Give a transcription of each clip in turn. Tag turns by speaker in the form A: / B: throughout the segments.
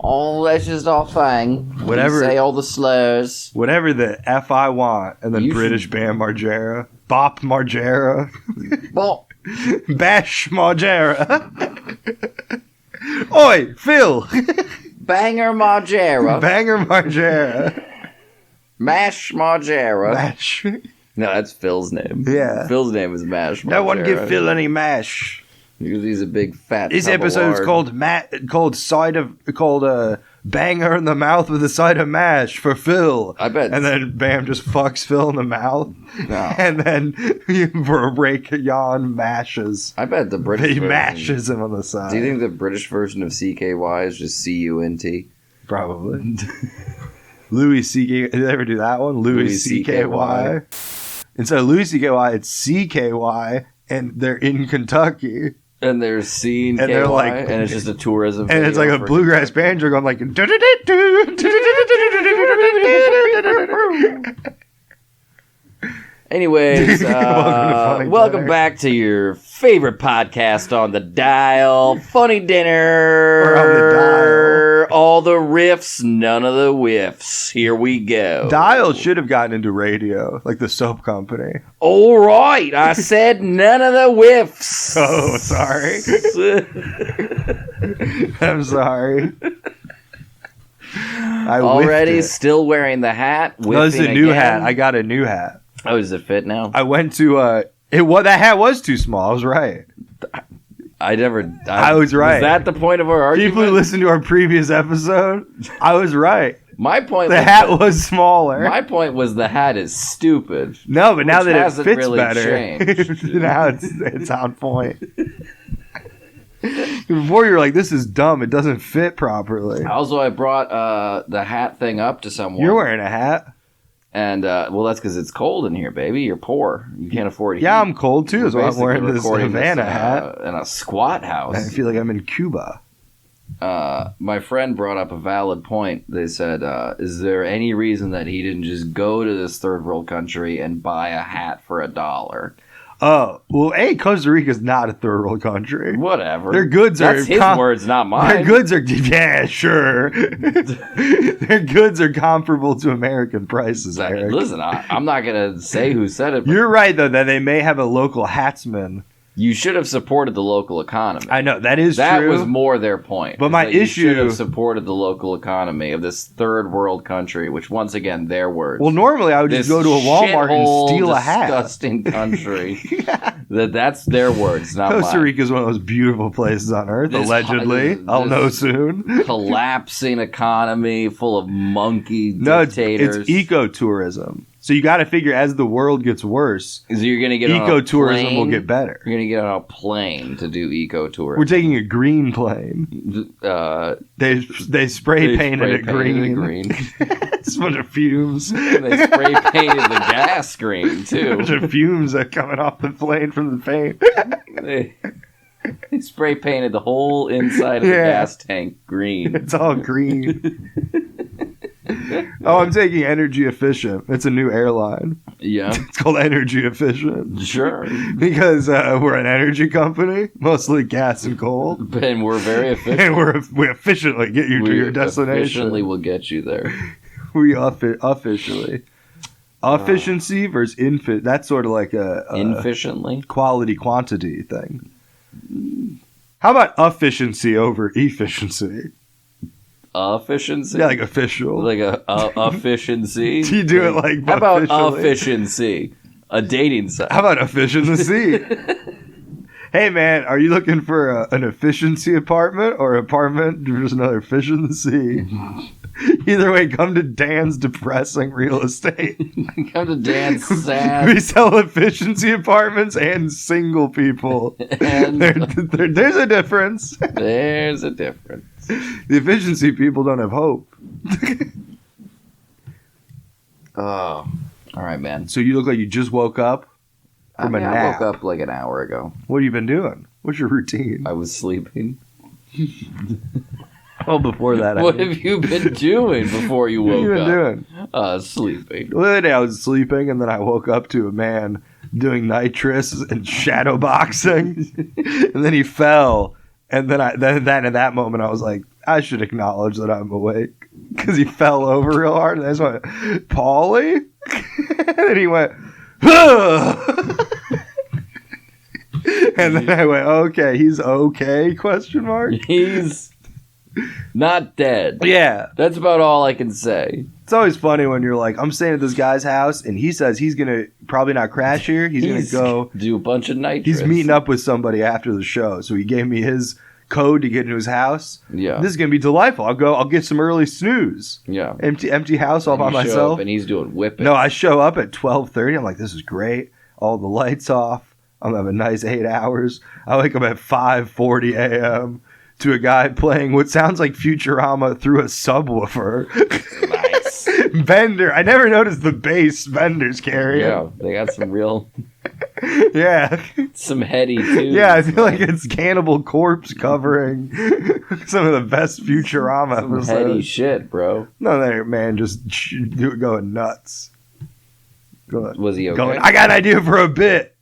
A: Oh, that's just our thing.
B: Whatever.
A: You say all the slurs.
B: Whatever the F I want. And then
A: You
B: British band Margera. Bop Margera.
A: Well,
B: Bash Margera. Oi, Phil.
A: Banger Margera.
B: Banger Margera.
A: Mash Margera.
B: Mash.
A: No, that's Phil's name.
B: Yeah.
A: Phil's name is Mash Margera.
B: No one give Phil any mash.
A: Because he's a big fat
B: This
A: tub of
B: episode's
A: lard.
B: called banger in the mouth with a side of mash for Phil.
A: I bet.
B: And then Bam just fucks Phil in the mouth.
A: No.
B: And then Rayon mashes.
A: I bet the British
B: He
A: version...
B: mashes him on the side.
A: Do you think the British version of CKY is just C-U-N-T?
B: Probably. Louis C.K. Did they ever do that one? Louis C.K.Y. Instead of Louis C.K.Y., it's C.K.Y. And they're in Kentucky.
A: And they're seeing
B: And
A: KY,
B: they're like...
A: and it's just a tourism
B: And it's like a bluegrass banjo going like...
A: Anyways, welcome back to your favorite podcast on the dial. Funny Dinner.
B: We're on the dial.
A: All the riffs, none of the whiffs. Here we go.
B: Dial should have gotten into radio, like the soap company.
A: All right, I said none of the whiffs.
B: Oh, sorry. I'm sorry. I
A: Already
B: whiffed it.
A: still wearing the hat.
B: No, this is a
A: whiffing
B: new
A: again.
B: hat. I got a new hat.
A: Oh, does it fit now?
B: I went to that hat was too small. I was right.
A: I
B: was right.
A: Was that the point of our argument?
B: People who listened to our previous episode, I was right.
A: My point.
B: The hat was smaller.
A: My point was the hat is stupid.
B: No, but now
A: which
B: that it
A: hasn't
B: fits
A: really
B: better,
A: changed.
B: now it's on point. Before you were like, "This is dumb. It doesn't fit properly."
A: Also, I brought the hat thing up to someone.
B: You're wearing a hat.
A: And, well, that's because it's cold in here, baby. You're poor. You can't afford heat.
B: Yeah, I'm cold too, so I'm
A: Basically
B: wearing this
A: recording
B: Havana
A: this,
B: hat.
A: in a squat house.
B: I feel like I'm in Cuba.
A: My friend brought up a valid point. They said, is there any reason that he didn't just go to this third world country and buy a hat for $1?
B: Oh, well, Costa Rica's not a third world country.
A: Whatever.
B: Their goods are...
A: That's his words, not mine.
B: Their goods are... Yeah, sure. Their goods are comparable to American prices, Eric.
A: Listen, I'm not going to say who said it. But
B: you're right, though, that they may have a local hatsman.
A: You should have supported the local economy.
B: I know, that is
A: that
B: true.
A: That was more their point.
B: But my issue...
A: You should have supported the local economy of this third world country, which, once again, their words.
B: Well, normally I would just go to a Walmart and steal a hat.
A: Disgusting country. That's their words, not mine.
B: Costa Rica is one of those beautiful places on earth, allegedly. I'll know soon.
A: Collapsing economy full of monkey
B: No,
A: dictators.
B: it's ecotourism. So you got to figure, as the world gets worse,
A: so you're gonna get
B: ecotourism will get better.
A: You're going to get on a plane to do ecotourism.
B: We're taking a green plane. They spray painted it green. It's a bunch of fumes.
A: They spray painted the gas green, too.
B: A bunch of fumes are coming off the plane from the paint.
A: They spray painted the whole inside of the gas tank green.
B: It's all green. Oh, I'm taking Energy Efficient. It's a new airline.
A: Yeah.
B: It's called Energy Efficient.
A: Sure.
B: Because we're an energy company, mostly gas and coal.
A: And we're very efficient.
B: And we efficiently get you to your destination.
A: Efficiently will get you there.
B: We officially. Efficiency versus that's sort of like a
A: efficiently
B: quality quantity thing. How about efficiency over efficiency?
A: Efficiency?
B: Yeah, like official.
A: Like a efficiency?
B: Do you do it like
A: how about
B: officially?
A: Efficiency? A dating site.
B: How about efficiency? Hey man, are you looking for an efficiency apartment or an apartment there's another fish in the sea? Either way, come to Dan's Depressing Real Estate.
A: Come to Dan's Sad.
B: We sell efficiency apartments and single people.
A: And
B: there's a difference.
A: There's a difference.
B: The efficiency people don't have hope.
A: Oh, all right, man.
B: So you look like you just woke up from a nap.
A: I woke up like an hour ago.
B: What have you been doing? What's your routine?
A: I was sleeping.
B: Well, before that,
A: what have you been doing before you woke up?
B: What have you been
A: doing? Sleeping.
B: Well, the other day I was sleeping, and then I woke up to a man doing nitrous and shadow boxing, and then he fell. And then at that moment, I was like, I should acknowledge that I'm awake because he fell over real hard. And I just went, Paulie? And then he went, ugh! And then I went, okay, he's okay? Question mark.
A: He's not dead.
B: Yeah.
A: That's about all I can say.
B: It's always funny when you're like, I'm staying at this guy's house, and he says he's going to probably not crash here. He's going to go
A: do a bunch of nitrous.
B: He's meeting up with somebody after the show. So he gave me his code to get into his house.
A: Yeah.
B: This is going to be delightful. I'll get some early snooze.
A: Yeah.
B: Empty house all by
A: Show
B: myself.
A: up and he's doing whippets.
B: No, I show up at 12:30. I'm like, this is great. All the lights off. I'm going to have a nice 8 hours. I wake up at 5:40 a.m. to a guy playing what sounds like Futurama through a subwoofer.
A: Nice.
B: Bender. I never noticed the bass Bender's carrying.
A: Yeah, they got some real...
B: Yeah.
A: Some heady, too.
B: Yeah, I feel like it's Cannibal Corpse covering some of the best Futurama
A: some
B: episodes.
A: heady shit, bro.
B: No, man, just going nuts.
A: Was he okay?
B: Going, I got an idea for a bit.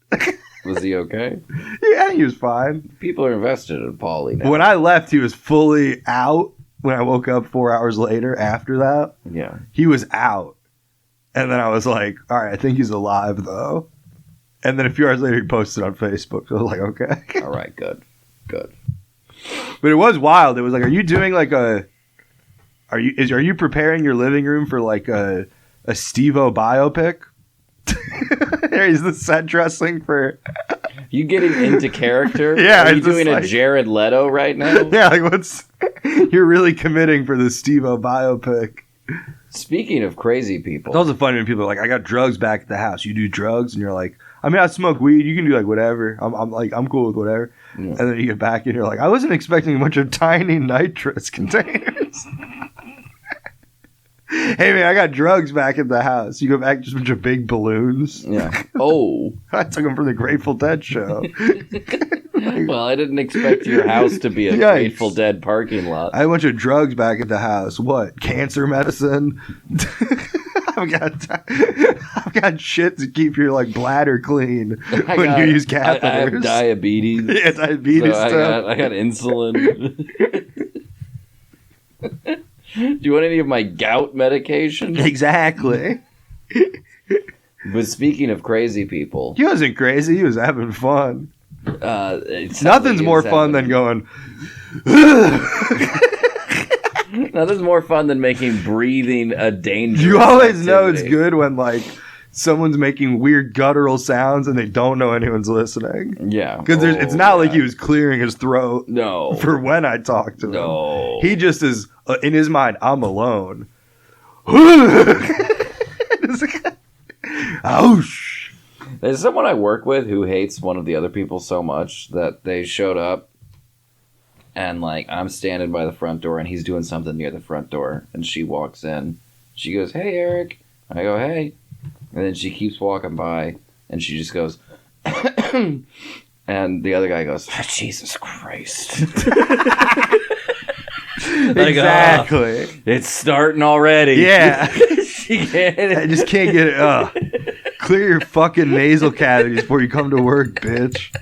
A: Was he okay?
B: Yeah, he was fine.
A: People are invested in Paulie now.
B: When I left, he was fully out. When I woke up 4 hours later after that,
A: Yeah.
B: he was out. And then I was like, all right, I think he's alive, though. And then a few hours later, he posted on Facebook. So I was like, okay.
A: All right, good. Good.
B: But it was wild. It was like, are you doing like a... Are you preparing your living room for like a Steve-O biopic? He's the set dressing for...
A: You getting into character?
B: Yeah.
A: Are you doing a Jared Leto right now?
B: Yeah, like what's... You're really committing for the Steve-O biopic.
A: Speaking of crazy people.
B: It's also funny when people are like, I got drugs back at the house. You do drugs? And you're like, I mean, I smoke weed. You can do like whatever. I'm cool with whatever. Yeah. And then you get back and you're like, I wasn't expecting a bunch of tiny nitrous containers. Hey, man, I got drugs back at the house. You go back, just a bunch of big balloons.
A: Yeah. Oh.
B: I took them from the Grateful Dead show.
A: Well, I didn't expect your house to be a Grateful Dead parking lot.
B: I had a bunch of drugs back at the house. What? Cancer medicine? I've got shit to keep your like bladder clein when you use catheters.
A: I have diabetes.
B: Yeah, diabetes
A: so
B: stuff.
A: I got insulin. Do you want any of my gout medication?
B: Exactly.
A: But speaking of crazy people,
B: He wasn't crazy. He was having fun.
A: Nothing's
B: more fun than going.
A: Nothing's more fun than making breathing a dangerous.
B: You always
A: activity.
B: know it's good when like someone's making weird guttural sounds and they don't know anyone's listening.
A: Yeah,
B: because it's not like he was clearing his throat.
A: No,
B: for when I talked to him.
A: No,
B: he just is in his mind. I'm alone. Ouch.
A: There's someone I work with who hates one of the other people so much that they showed up and like I'm standing by the front door and he's doing something near the front door and she walks in. She goes, "Hey, Eric." I go, "Hey." And then she keeps walking by and she just goes, and the other guy goes, "Jesus Christ."
B: Exactly.
A: It's starting already.
B: Yeah.
A: I
B: just can't get it. Clear your fucking nasal cavities before you come to work, bitch.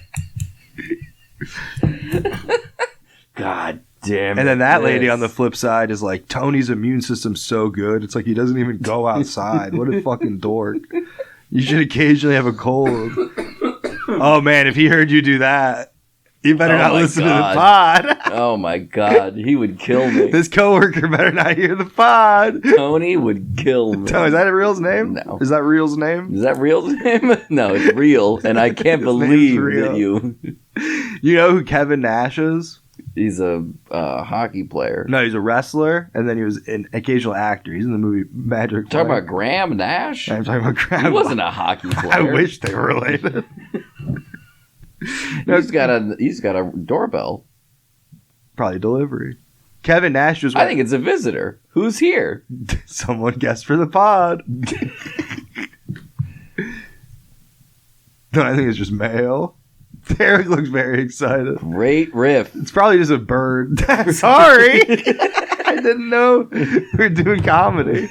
A: God damn it.
B: And then that lady on the flip side is like, Tony's immune system's so good. It's like he doesn't even go outside. What a fucking dork. You should occasionally have a cold. Oh, man, if he heard you do that, you better not listen to the pod.
A: Oh, my God. He would kill me.
B: This coworker better not hear the pod.
A: Tony would kill me.
B: Tony, is that a real's name?
A: No.
B: Is that real's name?
A: Is that real's name? No, it's real, and I can't believe that you...
B: You know who Kevin Nash is?
A: He's a hockey player.
B: No, he's a wrestler, and then he was an occasional actor. He's in the movie Magic.
A: Talking about Graham Nash?
B: I'm talking about Graham.
A: He wasn't a hockey player.
B: I wish they were related.
A: No, he's got a doorbell.
B: Probably delivery. Kevin Nash was.
A: I think it's a visitor. Who's here?
B: Someone guessed for the pod. No, I think it's just mail. Eric looks very excited.
A: Great riff.
B: It's probably just a bird. Sorry. I didn't know we were doing comedy.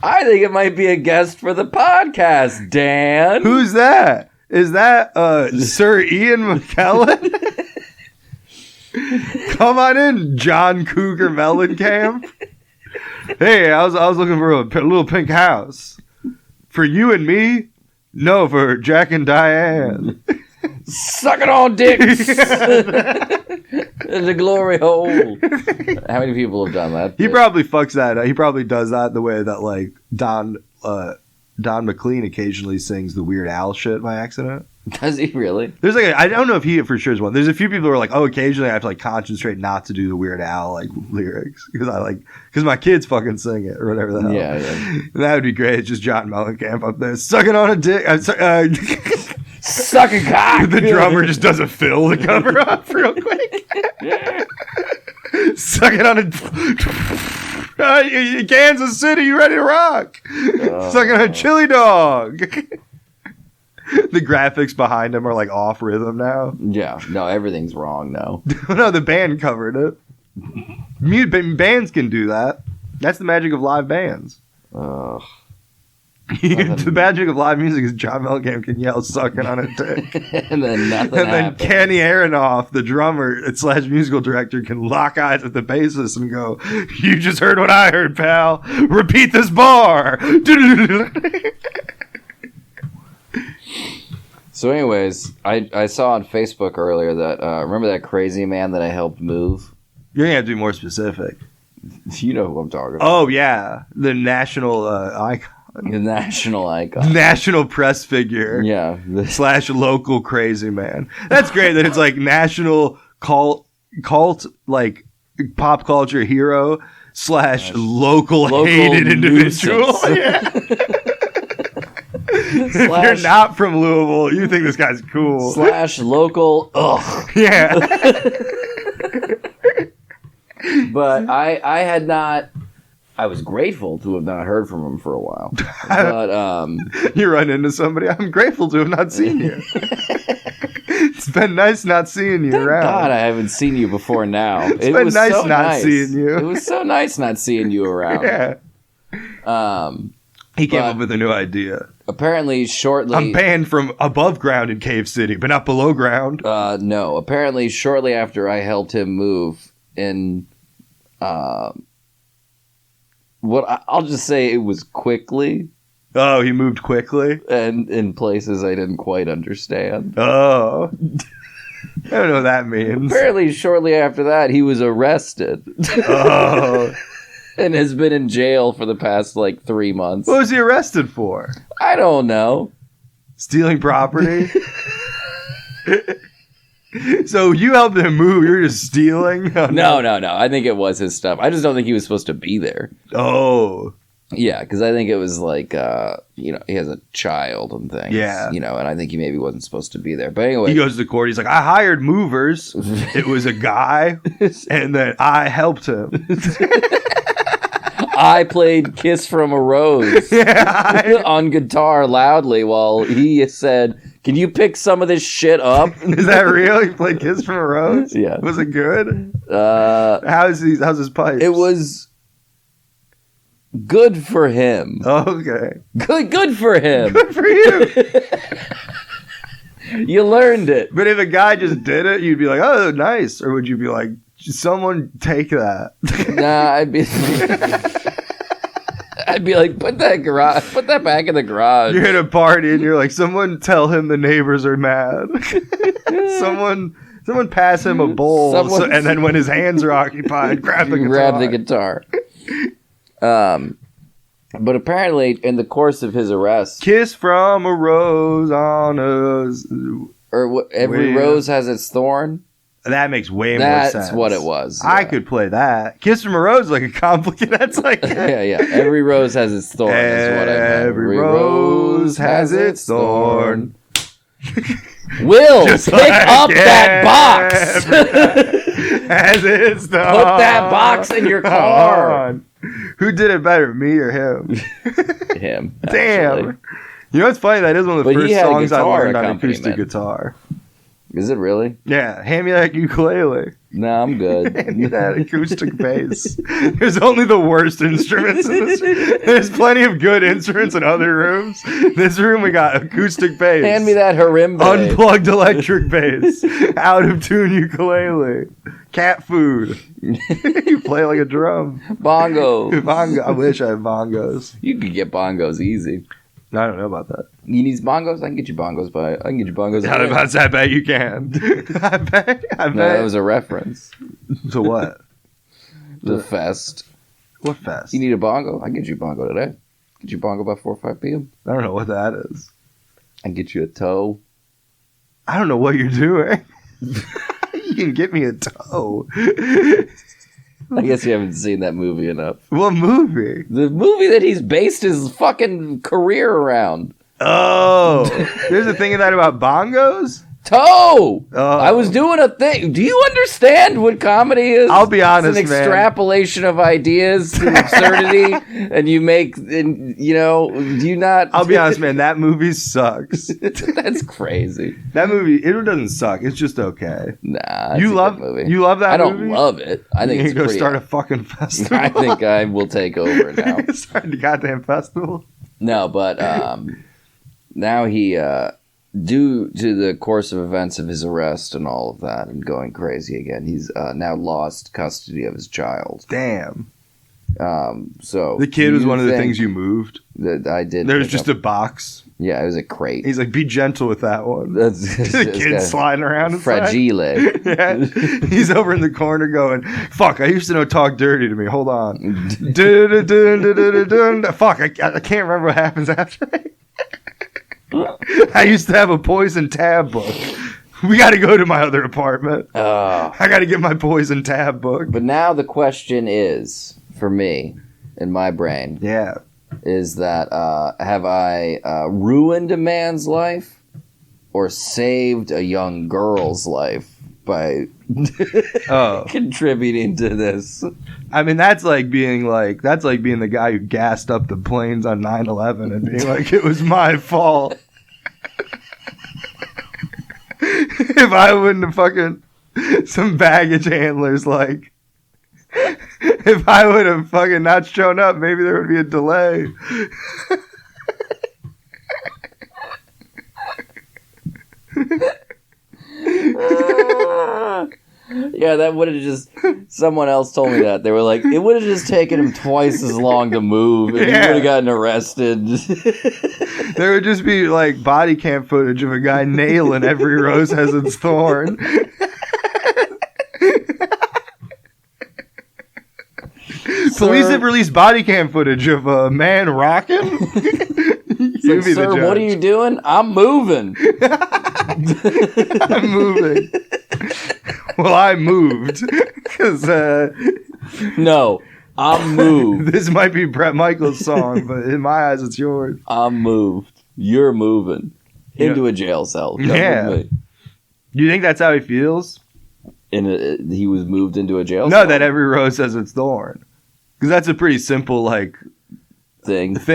A: I think it might be a guest for the podcast, Dan.
B: Who's that? Is that Sir Ian McKellen? Come on in, John Cougar Mellencamp. Hey, I was looking for a little pink house. For you and me? No, for Jack and Diane.
A: Suck it on, dicks! The glory hole. How many people have done that?
B: He probably fucks that. He probably does that the way that like Don McLean occasionally sings the Weird Al shit by accident.
A: Does he really?
B: There's like I don't know if he for sure is one. There's a few people who are like, oh, occasionally I have to like concentrate not to do the Weird Al like lyrics because my kids fucking sing it or whatever the hell.
A: Yeah.
B: That would be great. It's just John Mellencamp up there sucking on a dick.
A: Sucking cock.
B: The drummer just does a fill to cover up real quick. Sucking on a Kansas City, you ready to rock? Sucking on a chili dog. The graphics behind him are like off rhythm now.
A: Yeah, no, everything's wrong now.
B: No, the band covered it. Bands can do that. That's the magic of live bands. The magic of live music is John Mellencamp can yell sucking on a dick.
A: And then nothing
B: And then
A: happens.
B: Kenny Aronoff, the drummer / musical director, can lock eyes with the bassist and go, you just heard what I heard, pal. Repeat this bar.
A: So anyways, I saw on Facebook earlier that, remember that crazy man that I helped move?
B: You're going to have to be more specific.
A: You know who I'm talking about.
B: Oh, yeah. The national icon.
A: The national icon.
B: National press figure.
A: Yeah.
B: / local crazy man. That's great that it's like national cult like pop culture hero / local hated individual. Yeah. If you're not from Louisville, you think this guy's cool.
A: / local. Ugh.
B: Yeah.
A: But I had not. I was grateful to have not heard from him for a while. But
B: You run into somebody. I'm grateful to have not seen you. It's been nice not seeing you around.
A: God, I haven't seen you before now.
B: It's been nice not seeing you.
A: It was so nice not seeing you around.
B: Yeah. He came up with a new idea.
A: Apparently, shortly...
B: I'm banned from above ground in Cave City, but not below ground.
A: No. Apparently, shortly after I helped him move in... I'll just say it was quickly.
B: Oh, he moved quickly?
A: And in places I didn't quite understand.
B: Oh. I don't know what that means.
A: Apparently, shortly after that, he was arrested.
B: Oh.
A: And has been in jail for the past, 3 months.
B: What was he arrested for?
A: I don't know.
B: Stealing property? So you helped him move, you're just stealing? Oh,
A: No. I think it was his stuff. I just don't think he was supposed to be there.
B: Oh.
A: Yeah, because I think it was he has a child and things.
B: Yeah.
A: And I think he maybe wasn't supposed to be there. But anyway.
B: He goes to court, he's like, I hired movers. It was a guy, and then I helped him.
A: I played Kiss from a Rose on guitar loudly while he said, can you pick some of this shit up?
B: Is that real? He played Kiss from a Rose?
A: Yeah.
B: Was it good? How's his pipes?
A: It was good for him.
B: Okay.
A: Good for him.
B: Good for you.
A: You learned it.
B: But if a guy just did it, you'd be like, oh, nice. Or would you be like, someone take that?
A: Nah, I'd be like, put that back in the garage.
B: You're at a party and you're like, someone tell him the neighbors are mad. Someone pass him a bowl, and then when his hands are occupied, grab the guitar.
A: But apparently, in the course of his arrest,
B: kiss from a rose on a...
A: every rose has its thorn.
B: That makes way more sense.
A: That's what it was. Yeah.
B: I could play that. Kiss from a rose is like a complicated. That's like
A: yeah. Every rose has its thorn. Is what I meant.
B: Every rose has its thorn.
A: Will, pick up that box.
B: Has its thorn.
A: Put that box in your car.
B: Who did it better, me or him?
A: Him.
B: Damn.
A: Actually.
B: You know what's funny? That is one of the first songs I learned on acoustic
A: accompaniment.
B: guitar.
A: Is it really?
B: Yeah, hand me that ukulele.
A: No, I'm good.
B: Hand me that acoustic bass. There's only the worst instruments in this room. There's plenty of good instruments in other rooms. This room we got acoustic bass.
A: Hand me that harimbe.
B: Unplugged electric bass. Out of tune ukulele. Cat food. You play like a drum.
A: Bongos.
B: I wish I had bongos.
A: You could get bongos easy.
B: I don't know about that.
A: You need bongos? I can get you bongos, but I can get you bongos.
B: I bet you can. I bet.
A: No, that was a reference.
B: To what?
A: The fest.
B: What fest?
A: You need a bongo? I can get you a bongo today. Get you a bongo by 4 or 5 p.m.
B: I don't know what that is.
A: I can get you a toe.
B: I don't know what you're doing. You can get me a toe.
A: I guess you haven't seen that movie enough.
B: What movie?
A: The movie that he's based his fucking career around.
B: Oh. There's a thing in that about bongos?
A: Toe!
B: Oh.
A: I was doing a thing. Do you understand what comedy is?
B: I'll be honest,
A: it's an
B: man.
A: extrapolation of ideas to absurdity, and you make, and, you know, do you not?
B: I'll be honest, man. That movie sucks.
A: That's crazy.
B: That movie, it doesn't suck. It's just okay.
A: Nah, it's
B: You
A: a
B: love
A: good movie.
B: You love that
A: I don't
B: movie?
A: love it. I think
B: You
A: it's
B: go
A: pretty.
B: start a fucking festival.
A: I think I will take over now.
B: Start a goddamn festival.
A: No, but now he, due to the course of events of his arrest and all of that and going crazy again, he's now lost custody of his child.
B: Damn.
A: So
B: The kid
A: do
B: was
A: you
B: one of the
A: think
B: things you moved.
A: that I did.
B: There was
A: pick
B: just
A: up?
B: a box.
A: Yeah, it was a crate.
B: He's like, be gentle with that one.
A: That's
B: The kid sliding around inside.
A: fragile.
B: Yeah. He's over in the corner going, fuck, I used to know talk dirty to me. Hold on. Dun-dun-dun-dun-dun-dun. Fuck, I can't remember what happens after that. I used to have a poison tab book. We got to go to my other apartment. I got to get my poison tab book.
A: But now the question is, for me, in my brain,
B: Yeah.
A: is that have I ruined a man's life or saved a young girl's life by contributing to this?
B: I mean, that's like being the guy who gassed up the planes on 9/11 and being like, it was my fault. If I wouldn't have fucking some baggage handlers, like, if I would have fucking not shown up, maybe there would be a delay.
A: Yeah, that would have just... Someone else told me that. They were like, it would have just taken him twice as long to move, and he
B: Yeah.
A: would have gotten arrested.
B: There would just be like body cam footage of a guy nailing every rose has its thorn. Police have released body cam footage of a man rocking.
A: Like, sir, what are you doing? I'm moving.
B: I'm moving. Well, I moved because
A: No, I'm moved.
B: this might be Bret Michaels' song, but in my eyes, it's yours.
A: I'm moved. You're moving into a jail cell. Come
B: Yeah.
A: with me.
B: You think that's how he feels?
A: He was moved into a jail
B: No,
A: cell
B: that every rose has its thorn. Because that's a pretty simple, like,
A: thing.
B: like,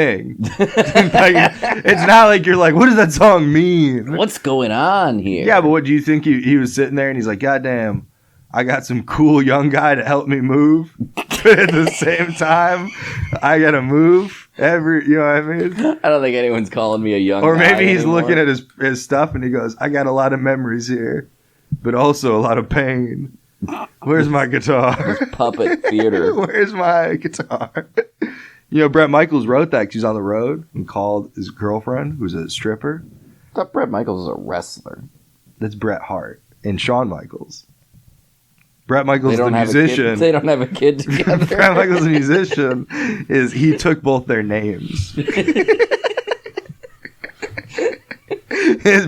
B: it's not like you're like, what does that song mean?
A: What's going on here?
B: Yeah, but what do you think he was sitting there and he's like, God damn, I got some cool young guy to help me move. But at the same time, I gotta move you know what I mean?
A: I don't think anyone's calling me a young
B: Or
A: guy
B: maybe he's
A: anymore.
B: looking at his stuff and he goes, I got a lot of memories here, but also a lot of pain. Where's my guitar?
A: Puppet theater.
B: Where's my guitar? You know, Bret Michaels wrote that 'cause he's on the road and called his girlfriend, who's a stripper.
A: I thought Bret Michaels was a wrestler.
B: That's Bret Hart and Shawn Michaels. Bret Michaels,
A: They
B: the
A: don't have
B: musician.
A: They don't have a kid together.
B: Bret Michaels, the musician, he took both their names.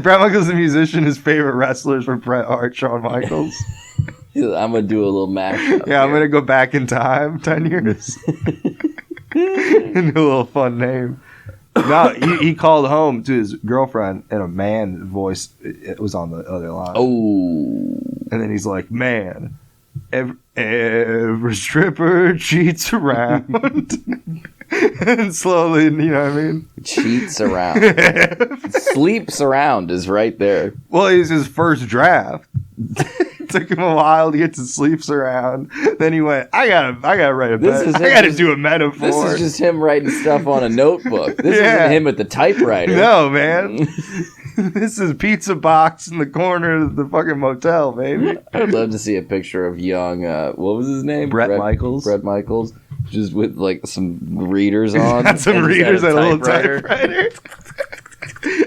B: Bret Michaels, the musician, his favorite wrestlers were Bret Hart, Shawn Michaels.
A: I'm gonna do a little mashup.
B: Yeah, I'm gonna go back in time 10 years. And do a little fun name. No, he called home to his girlfriend, and a man voice it was on the other line.
A: Oh,
B: And then he's like, man, every stripper cheats around. And slowly, you know what I mean?
A: Cheats around. Sleeps around is right there.
B: Well, it was his first draft. Took him a while to get to sleeps around. Then he went, I gotta write a bet. I gotta do a metaphor.
A: This is just him writing stuff on a notebook. This isn't him at the typewriter.
B: No, man. This is pizza box in the corner of the fucking motel, baby.
A: I'd love to see a picture of young, what was his name?
B: Brett Michaels.
A: Brett Michaels. Just with like some readers on.
B: Got some readers and a little typewriter.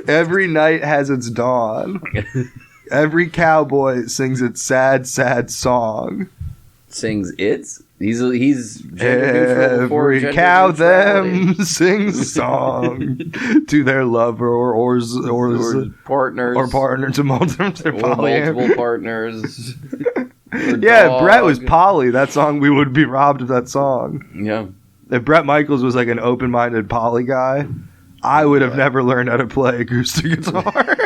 B: Every night has its dawn. Every cowboy sings its sad, sad song.
A: Sings its? He's gender neutral.
B: Every cow them sings a song to their lover or
A: partners.
B: Or partner to multiple
A: partners.
B: Yeah, if Brett was poly, that song, we would be robbed of that song.
A: Yeah.
B: If Brett Michaels was like an open-minded poly guy, I would have never learned how to play acoustic guitar.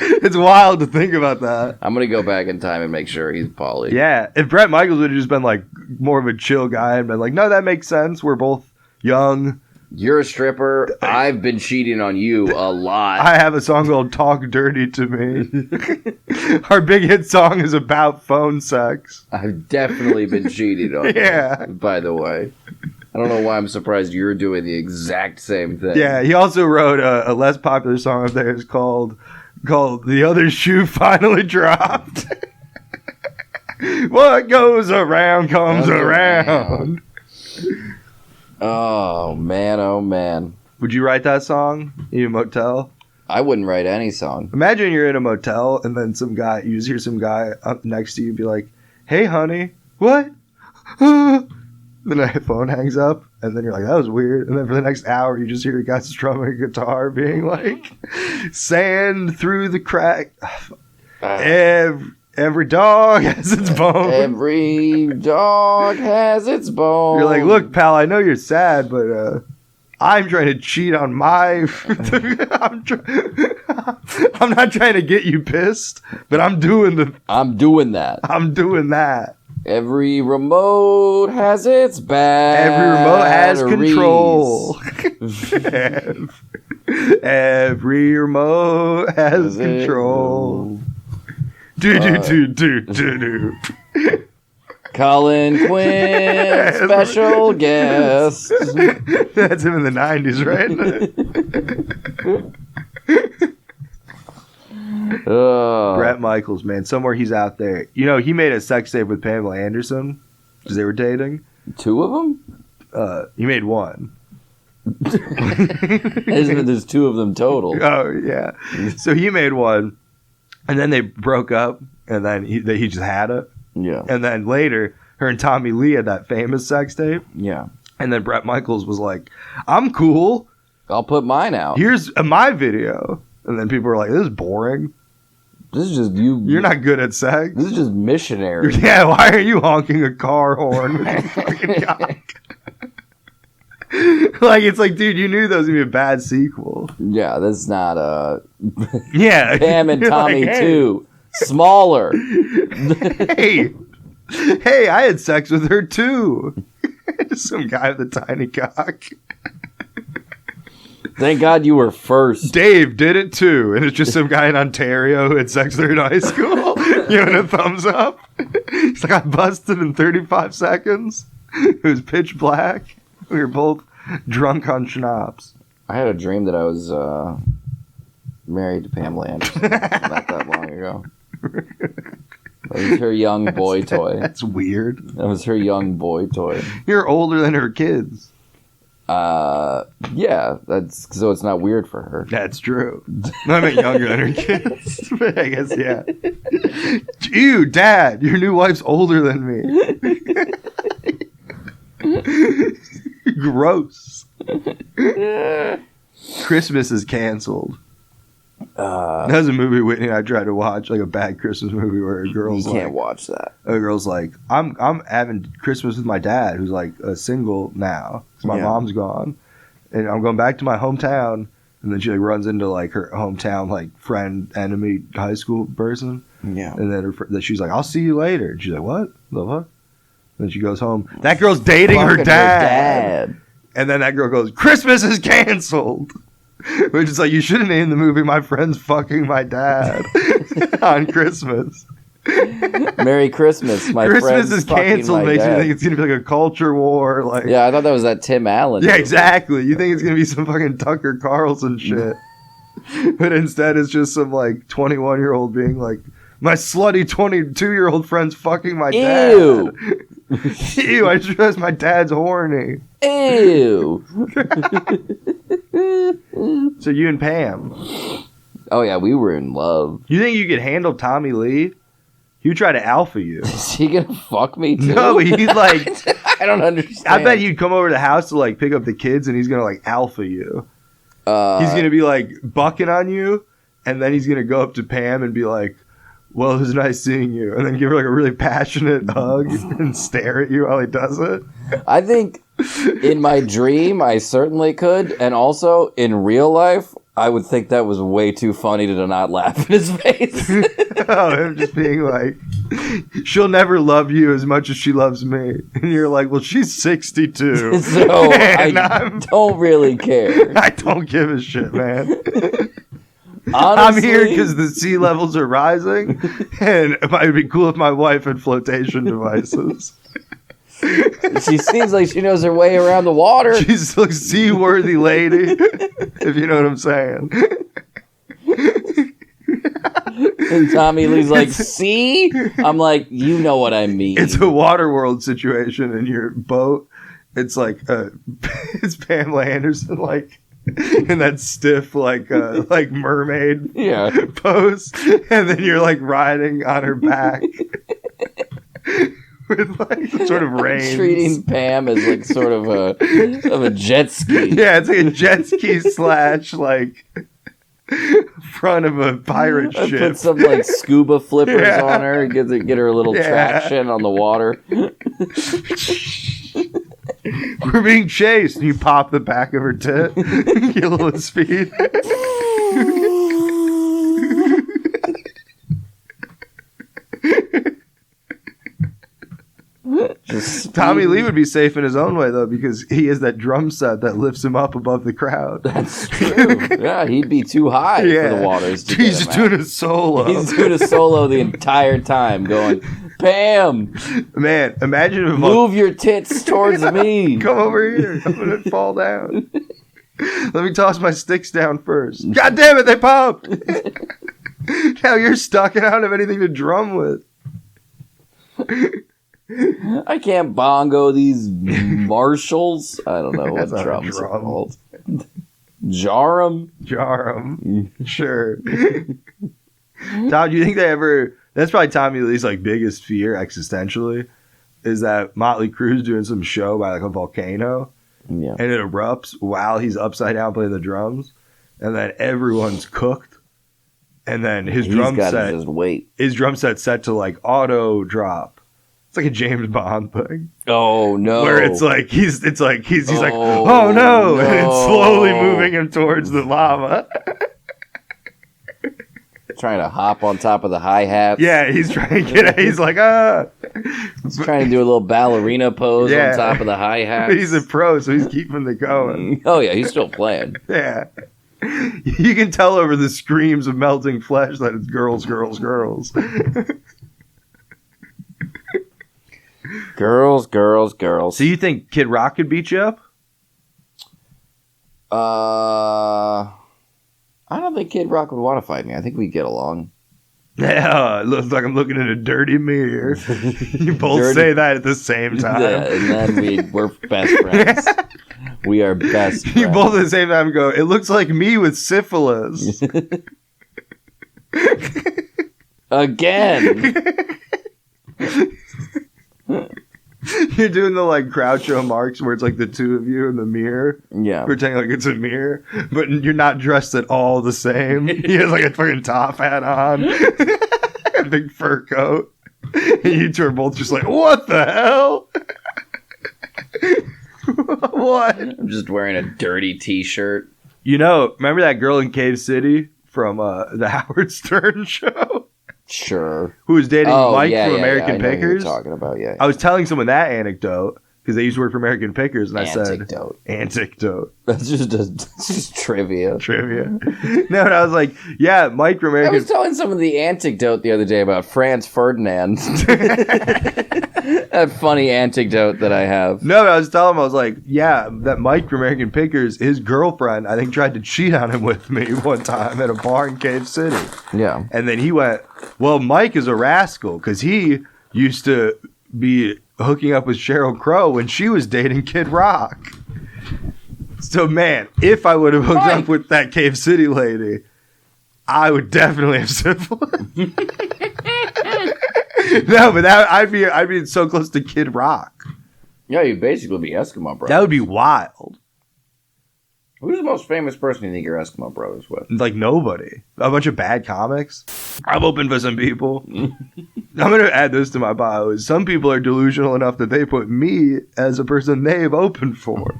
B: It's wild to think about that.
A: I'm going to go back in time and make sure he's poly.
B: Yeah, if Brett Michaels would have just been like more of a chill guy and been like, no, that makes sense. We're both young.
A: You're a stripper. I've been cheating on you a lot.
B: I have a song called Talk Dirty to Me. Our big hit song is about phone sex.
A: I've definitely been cheated on.
B: Yeah.
A: By the way. I don't know why I'm surprised you're doing the exact same thing.
B: Yeah, he also wrote a less popular song of theirs called The Other Shoe Finally Dropped. What goes around comes around.
A: Oh, man, oh, man.
B: Would you write that song in a motel?
A: I wouldn't write any song.
B: Imagine you're in a motel and then you just hear some guy up next to you be like, hey, honey, what? Then the phone hangs up, and then you're like, that was weird. And then for the next hour, you just hear a guy strumming a guitar being like, sand through the crack. Every dog has its bone.
A: Every dog has its bone.
B: You're like, look, pal, I know you're sad, but I'm trying to cheat on my... I'm not trying to get you pissed, but I'm doing that.
A: I'm doing that. Every remote has its batteries.
B: Every remote has control. Every remote has control. Do.
A: Colin Quinn, special guest.
B: That's him in the 90s, right? Brett Michaels, man. Somewhere he's out there. You know, he made a sex tape with Pamela Anderson because they were dating.
A: 2 of them?
B: He made one.
A: There's 2 of them total.
B: Oh, yeah. So he made one, and then they broke up, and then he just had it.
A: Yeah.
B: And then later, her and Tommy Lee had that famous sex tape.
A: Yeah.
B: And then Brett Michaels was like, I'm cool.
A: I'll put mine out.
B: Here's my video. And then people were like, this is boring.
A: This is just you.
B: You're not good at sex.
A: This is just missionary.
B: Yeah, why are you honking a car horn with your fucking cock? Like, it's like, dude, you knew that was going to be a bad sequel.
A: Yeah, that's not
B: Yeah.
A: Pam and Tommy like, hey. 2. Smaller.
B: Hey, I had sex with her too. Some guy with a tiny cock.
A: Thank God you were first.
B: Dave did it too. And it's just some guy in Ontario who had sex with her in high school. Giving a thumbs up. He's like, I busted in 35 seconds. It was pitch black. We were both drunk on schnapps.
A: I had a dream that I was married to Pamela Anderson not that long ago. That was her young boy toy.
B: That's weird.
A: That was her young boy toy.
B: You're older than her kids.
A: Yeah, that's so it's not weird for her.
B: That's true. I mean, younger than her kids. But I guess, yeah. Ew, Dad, your new wife's older than me. Gross. Christmas is canceled. That's a movie Whitney and I tried to watch, like a bad Christmas movie where a girl's
A: you can't watch that.
B: A girl's like, I'm having Christmas with my dad, who's like a single now. So my mom's gone, and I'm going back to my hometown. And then she like runs into like her hometown like friend, enemy, high school person.
A: Yeah.
B: And then she's like, I'll see you later. And she's like, what? The fuck? And then she goes home. That girl's dating her dad. And then that girl goes, Christmas is canceled. Which is like, you should have named the movie My Friend's Fucking My Dad on Christmas.
A: Merry Christmas, my
B: Christmas
A: friend's
B: is
A: fucking
B: canceled
A: my
B: makes you
A: dad.
B: think it's going to be like a culture war. Like,
A: Yeah, I thought that was that Tim Allen.
B: yeah,
A: movie.
B: exactly. You think it's going to be some fucking Tucker Carlson shit. But instead it's just some like 21-year-old being like, my slutty 22-year-old friend's fucking my dad.
A: Ew.
B: Ew, I just realized my dad's horny.
A: Ew.
B: So you and Pam.
A: Oh yeah, we were in love.
B: You think you could handle Tommy Lee? He would try to alpha you.
A: Is he gonna fuck me too?
B: No, he'd like...
A: I don't understand.
B: I bet you'd come over to the house to like pick up the kids and he's going to like alpha you. He's going to be like bucking on you and then he's going to go up to Pam and be like, well, it was nice seeing you. And then give her like a really passionate hug and stare at you while he does it.
A: I think in my dream, I certainly could. And also in real life, I would think that was way too funny to not laugh in his face.
B: Oh, him just being like, she'll never love you as much as she loves me. And you're like, well, she's 62.
A: So I don't really care.
B: I don't give a shit, man.
A: Honestly,
B: I'm here because the sea levels are rising, and it would be cool if my wife had flotation devices.
A: she seems like she knows her way around the water.
B: She's a seaworthy lady, if you know what I'm saying.
A: And Tommy Lee's like, see? I'm like, you know what I mean.
B: It's a Waterworld situation in your boat. It's like, it's Pamela Anderson, like, in that stiff, like mermaid pose. And then you're, like, riding on her back. With like some sort of reins.
A: Treating Pam as like sort of a jet ski.
B: Yeah, it's like a jet ski slash like front of a pirate ship.
A: Put some like scuba flippers on her, get her a little traction on the water.
B: We're being chased. And you pop the back of her tit, get a little speed. Tommy Lee would be safe in his own way though, because he has that drum set that lifts him up above the crowd.
A: That's true. Yeah, he'd be too high for the waters.
B: He's just doing a solo.
A: He's doing a solo the entire time, going, Pam,
B: man, imagine if
A: move your tits towards me.
B: Come over here. I'm gonna fall down. Let me toss my sticks down first. God damn it, they popped. Now you're stuck and I don't have anything to drum with.
A: I can't bongo these Marshalls. I don't know what
B: That's
A: drums are called. Jar 'em.
B: Sure. Tom, do you think they ever... That's probably Tommy Lee's like biggest fear existentially, is that Motley Crue's doing some show by like a volcano, and it erupts while he's upside down playing the drums, and then everyone's cooked, and then his drum set's set to like auto drop. It's like a James Bond thing.
A: Oh no!
B: Where it's like he's like, oh no, and it's slowly moving him towards the lava.
A: Trying to hop on top of the hi-hats.
B: Yeah, he's trying to get. He's like, ah.
A: He's trying to do a little ballerina pose on top of the hi-hats.
B: But he's a pro, so he's keeping it going.
A: Oh yeah, he's still playing.
B: Yeah. You can tell over the screams of melting flesh that it's girls, girls, girls.
A: Girls, girls, girls.
B: So you think Kid Rock could beat you up?
A: I don't think Kid Rock would want to fight me. I think we'd get along.
B: Yeah, it looks like I'm looking in a dirty mirror. You both say that at the same time.
A: Yeah, and then we're best friends. We are best friends.
B: You both at the same time go, it looks like me with syphilis.
A: Again.
B: You're doing the like Groucho Marx where it's like the two of you in the mirror.
A: Yeah.
B: Pretending like it's a mirror. But you're not dressed at all the same. He has like a fucking top hat on. A big fur coat. And you two are both just like, what the hell? What?
A: I'm just wearing a dirty t-shirt.
B: You know, remember that girl in Cave City from the Howard Stern show?
A: Sure.
B: Who was dating Mike from
A: I
B: American
A: know
B: Pickers?
A: who you're talking about,
B: I was telling someone that anecdote, because they used to work for American Pickers, and I said anecdote.
A: That's just trivia.
B: No, and I was like, yeah, Mike from American.
A: I was telling someone the anecdote the other day about Franz Ferdinand. That funny anecdote that I have.
B: No, I was telling him, I was like, yeah, that Mike from American Pickers, his girlfriend, I think, tried to cheat on him with me one time at a bar in Cave City.
A: Yeah.
B: And then he went, well, Mike is a rascal, because he used to be hooking up with Sheryl Crow when she was dating Kid Rock. So, man, if I would have hooked up with that Cave City lady, I would definitely have syphilis. No, but I'd be so close to Kid Rock.
A: Yeah, you'd basically be Eskimo Brothers.
B: That would be wild.
A: Who's the most famous person you think you're Eskimo Brothers with?
B: Like nobody. A bunch of bad comics. I'm open for some people. I'm going to add this to my bio. Some people are delusional enough that they put me as a person they've opened for.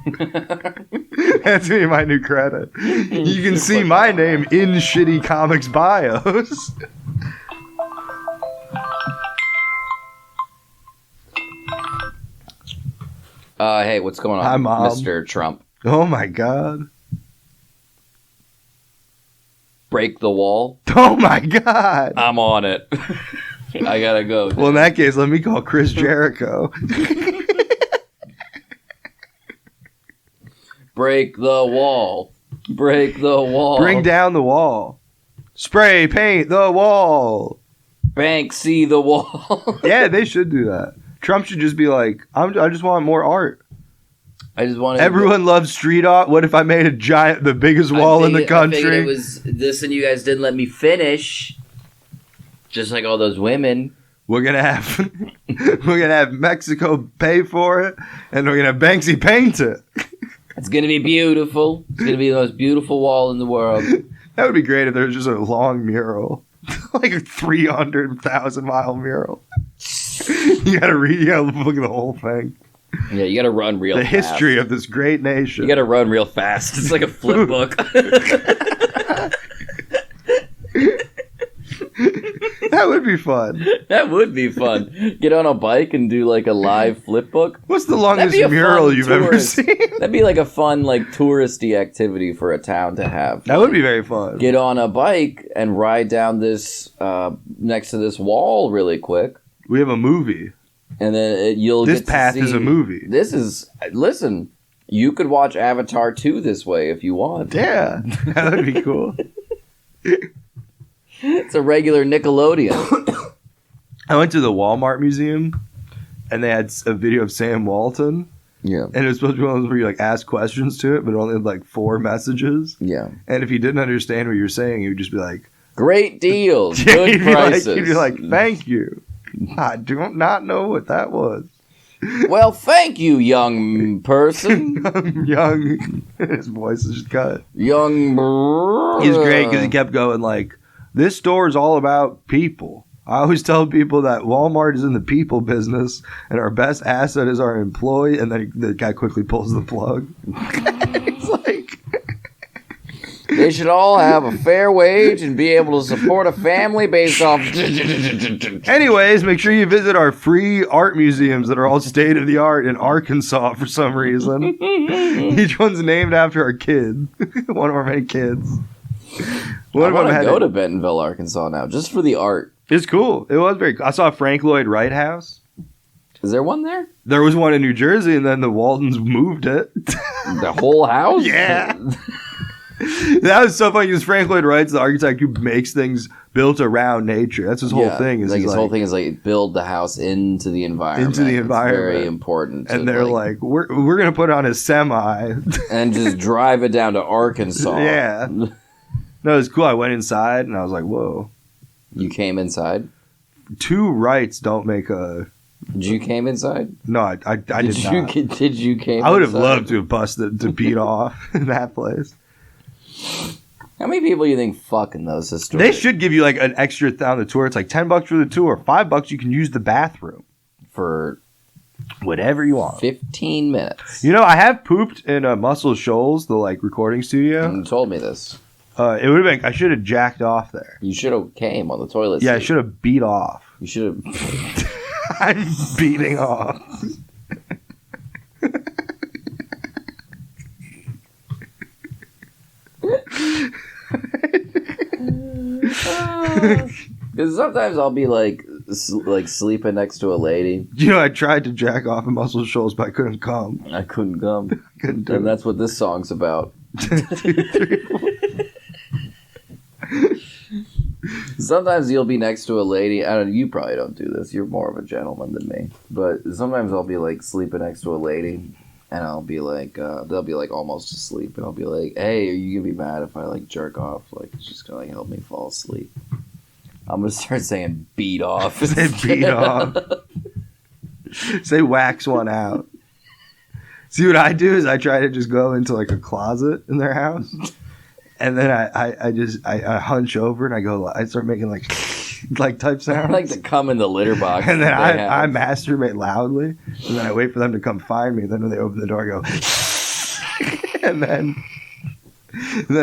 B: That's me, my new credit. You can see my name in shitty comics bios.
A: Hey, what's going on,
B: Hi, Mom.
A: Mr. Trump?
B: Oh my god.
A: Break the wall?
B: Oh my god.
A: I'm on it. I gotta go.
B: Well, in that case, let me call Chris Jericho.
A: Break the wall. Break the wall.
B: Bring down the wall. Spray paint the wall.
A: Banksy the wall.
B: Yeah, they should do that. Trump should just be like, I just want more art.
A: I just wanted.
B: Everyone loves street art. What if I made the biggest wall in the country?
A: I figured it was this, and you guys didn't let me finish. Just like all those women.
B: We're gonna have Mexico pay for it, and we're gonna have Banksy paint it.
A: It's gonna be beautiful. It's gonna be the most beautiful wall in the world.
B: That would be great if there was just a long mural, like a 300,000-mile mural. You gotta look at the whole thing.
A: Yeah, you gotta run real fast.
B: The history of this great nation.
A: You gotta run real fast. It's like a flip book.
B: That would be fun.
A: That would be fun. Get on a bike and do like a live flip book.
B: What's the longest mural you've ever seen?
A: That'd be like a fun, like touristy activity for a town to have.
B: That would be very fun.
A: Get on a bike and ride down this next to this wall really quick.
B: We have a movie.
A: And then you'll
B: This
A: get to
B: path
A: see,
B: is a movie.
A: Listen, you could watch Avatar 2 this way if you want.
B: Yeah, that would be cool.
A: It's a regular Nickelodeon.
B: I went to the Walmart museum, and they had a video of Sam Walton.
A: Yeah.
B: And it was supposed to be one of those where you like ask questions to it, but it only had like 4 messages.
A: Yeah.
B: And if he didn't understand what you were saying, he would just be like,
A: great deals, good prices.
B: He'd be like, thank you. I do not know what that was.
A: Well, thank you, young person.
B: Young. His voice is cut.
A: Young.
B: He's great because he kept going like, this store is all about people. I always tell people that Walmart is in the people business and our best asset is our employee. And then the guy quickly pulls the plug. It's like...
A: They should all have a fair wage and be able to support a family based off...
B: Anyways, make sure you visit our free art museums that are all state-of-the-art in Arkansas for some reason. Each one's named after our kid. One of our many kids.
A: I want to go to Bentonville, Arkansas now, just for the art.
B: It's cool. It was very cool. I saw Frank Lloyd Wright House.
A: Is there one there?
B: There was one in New Jersey, and then the Waltons moved it.
A: The whole house?
B: Yeah. That was so funny because Frank Lloyd Wright's the architect who makes things built around nature. That's his whole thing.
A: Is his whole thing is like build the house into the environment.
B: Into the environment.
A: It's very important.
B: And they're like we're going to put it on a semi.
A: And just drive it down to Arkansas.
B: Yeah. No, it was cool. I went inside and I was like, whoa.
A: You came inside?
B: 2 rights don't make a...
A: Did you came inside?
B: No, I did not.
A: Did you came
B: I would have
A: inside?
B: loved to have busted to beat off in that place.
A: How many people do you think fuck in those historic?
B: They should give you like an extra on the tour. It's like $10 for the tour. $5 you can use the bathroom.
A: For
B: whatever you want.
A: 15 minutes.
B: You know, I have pooped in Muscle Shoals, the like recording studio.
A: You told me this.
B: It would have been. I should have jacked off there.
A: You should have came on the toilet seat.
B: Yeah, I should have beat off.
A: You should have.
B: I'm beating off.
A: Because sometimes I'll be like sleeping next to a lady.
B: You know, I tried to jack off in Muscle Shoals, but I couldn't come.
A: I couldn't come.
B: Couldn't do
A: And
B: it.
A: that's what this song's about.
B: 2, 3, 4.
A: Sometimes you'll be next to a lady. I don't. You probably don't do this. You're more of a gentleman than me. But sometimes I'll be like sleeping next to a lady, and I'll be like, they'll be like almost asleep, and I'll be like, "Hey, are you gonna be mad if I like jerk off? Like, it's just gonna like help me fall asleep." I'm gonna start saying "beat off."
B: Say beat off. Say wax one out. See, what I do is I try to just go into like a closet in their house, and then I hunch over and I start making like type sounds.
A: I like to come in the litter box.
B: And then
A: that they
B: I
A: have.
B: masturbate loudly, and then I wait for them to come find me. Then when they open the door, I go, and then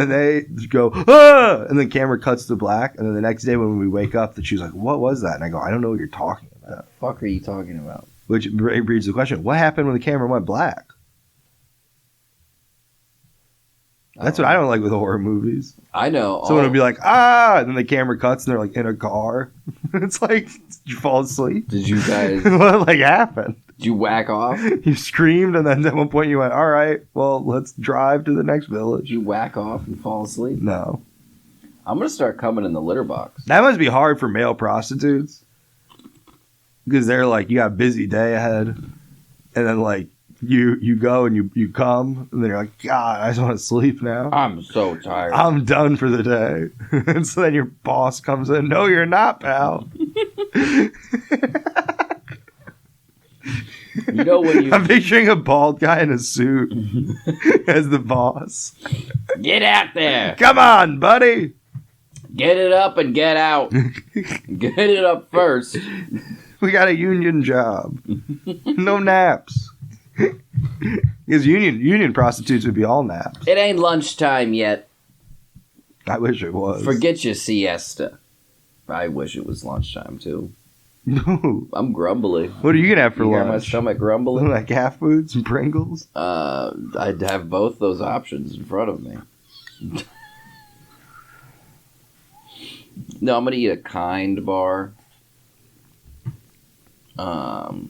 B: they go, ah! And the camera cuts to black. And then the next day when we wake up, that she's like, "What was that?" And I go, "I don't know what you're talking about."
A: What the fuck are you talking about?
B: Which breeds the question: what happened when the camera went black? That's what I don't like with horror movies.
A: I know.
B: Someone will be like, "Ah!" And then the camera cuts, and they're like in a car. It's like, did you fall asleep?
A: Did you guys?
B: What like happened?
A: Did you whack off?
B: You screamed, and then at one point you went, "All right, well, let's drive to the next
A: Did
B: village."
A: you whack off and fall asleep?
B: No.
A: I'm gonna start coming in the litter box.
B: That must be hard for male prostitutes. Because they're like, you got a busy day ahead. And then, like, you go and you come. And then you're like, God, I just want to sleep now.
A: I'm so tired.
B: I'm done for the day. And so then your boss comes in. No, you're not, pal.
A: You know when you
B: I'm picturing a bald guy in a suit as the boss.
A: get out there,
B: Come on, buddy.
A: get it up and get out. Get it up first.
B: We got a union job. No naps. Because union prostitutes would be all naps.
A: It ain't lunchtime yet.
B: I wish it was.
A: Forget your siesta. I wish it was lunchtime too.
B: No.
A: I'm grumbly.
B: What are you gonna have for
A: You got my
B: lunch?
A: stomach grumbly.
B: Like half foods and Pringles?
A: I'd have both those options in front of me. No, I'm gonna eat a Kind bar. And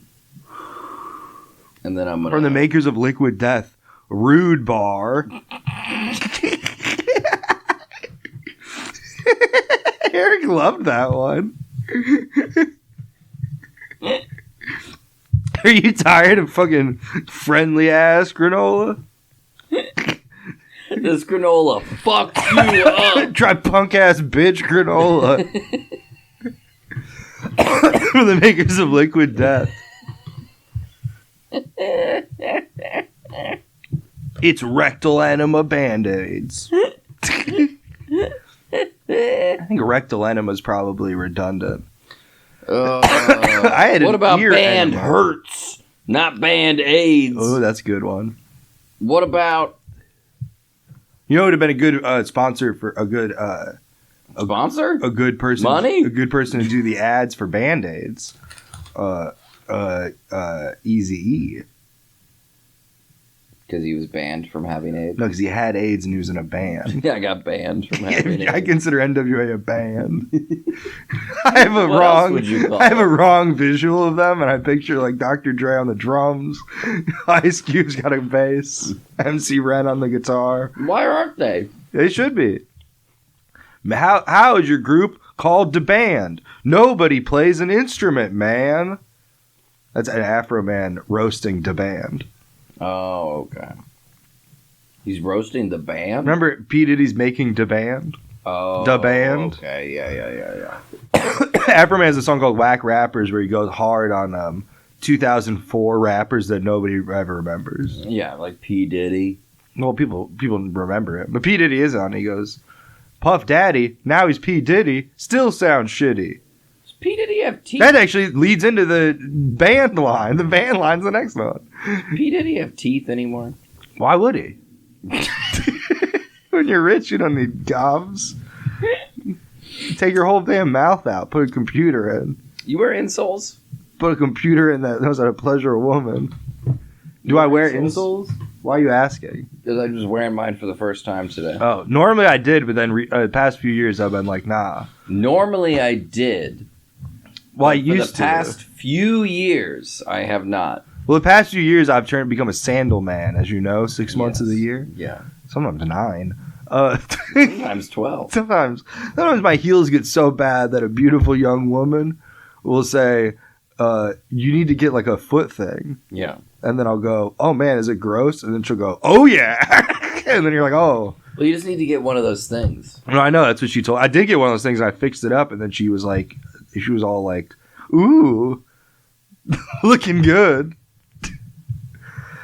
A: then I'm gonna
B: From the makers of Liquid Death, Rude Bar. Eric loved that one. Are you tired of fucking friendly ass granola?
A: This granola fuck you up.
B: Try punk ass bitch granola. From the makers of Liquid Death. It's rectal enema band-aids. I think rectal enema is probably redundant. I had
A: what
B: an
A: about
B: ear
A: band
B: enema.
A: hurts, not band aids?
B: Oh, that's a good one.
A: What about
B: You know, it would have been a good sponsor for a good
A: sponsor?
B: a good person,
A: Money?
B: a good person to do the ads for Band-Aids. Eazy-E.
A: Because he was banned from having AIDS.
B: No, because he had AIDS and he was in a band.
A: Yeah, I got banned from having AIDS.
B: I consider NWA a band. I have a
A: What else would you call
B: I have a
A: it?
B: wrong visual of them, and I picture like Dr. Dre on the drums, Ice Cube's got a bass, MC Ren on the guitar.
A: Why aren't they?
B: They should be. How is your group called the band? Nobody plays an instrument, man. That's an Afro man roasting the band.
A: Oh, okay. He's roasting the band?
B: Remember P. Diddy's making the band?
A: Oh,
B: The band?
A: Okay, yeah.
B: Afro Man has a song called Whack Rappers where he goes hard on 2004 rappers that nobody ever remembers.
A: Yeah, like P. Diddy.
B: Well, people remember it. But P. Diddy is on it. He goes, Puff Daddy, now he's P. Diddy, still sounds shitty.
A: Does P. Diddy have teeth?
B: That actually leads into the band line. The band line's the next one.
A: P. Diddy have teeth anymore?
B: Why would he? When you're rich, you don't need gobs. Take your whole damn mouth out. Put a computer in.
A: You wear insoles?
B: Put a computer in that knows how to pleasure a woman. Do I wear insoles? Why are you asking?
A: Because I was wearing mine for the first time today.
B: Oh, normally I did, but then the past few years I've been like, nah.
A: Normally I did.
B: Well, I
A: For
B: used
A: the
B: to.
A: past few years, I have not.
B: Well, the past few years I've become a sandal man, as you know, 6 months of the year.
A: Yeah.
B: Sometimes 9.
A: Sometimes 12.
B: Sometimes my heels get so bad that a beautiful young woman will say, you need to get like a foot thing.
A: Yeah.
B: And then I'll go, oh man, is it gross? And then she'll go, oh yeah. And then you're like, oh.
A: Well, you just need to get one of those things.
B: No, I know. That's what she told. I did get one of those things and I fixed it up. And then she was all like, ooh, looking good.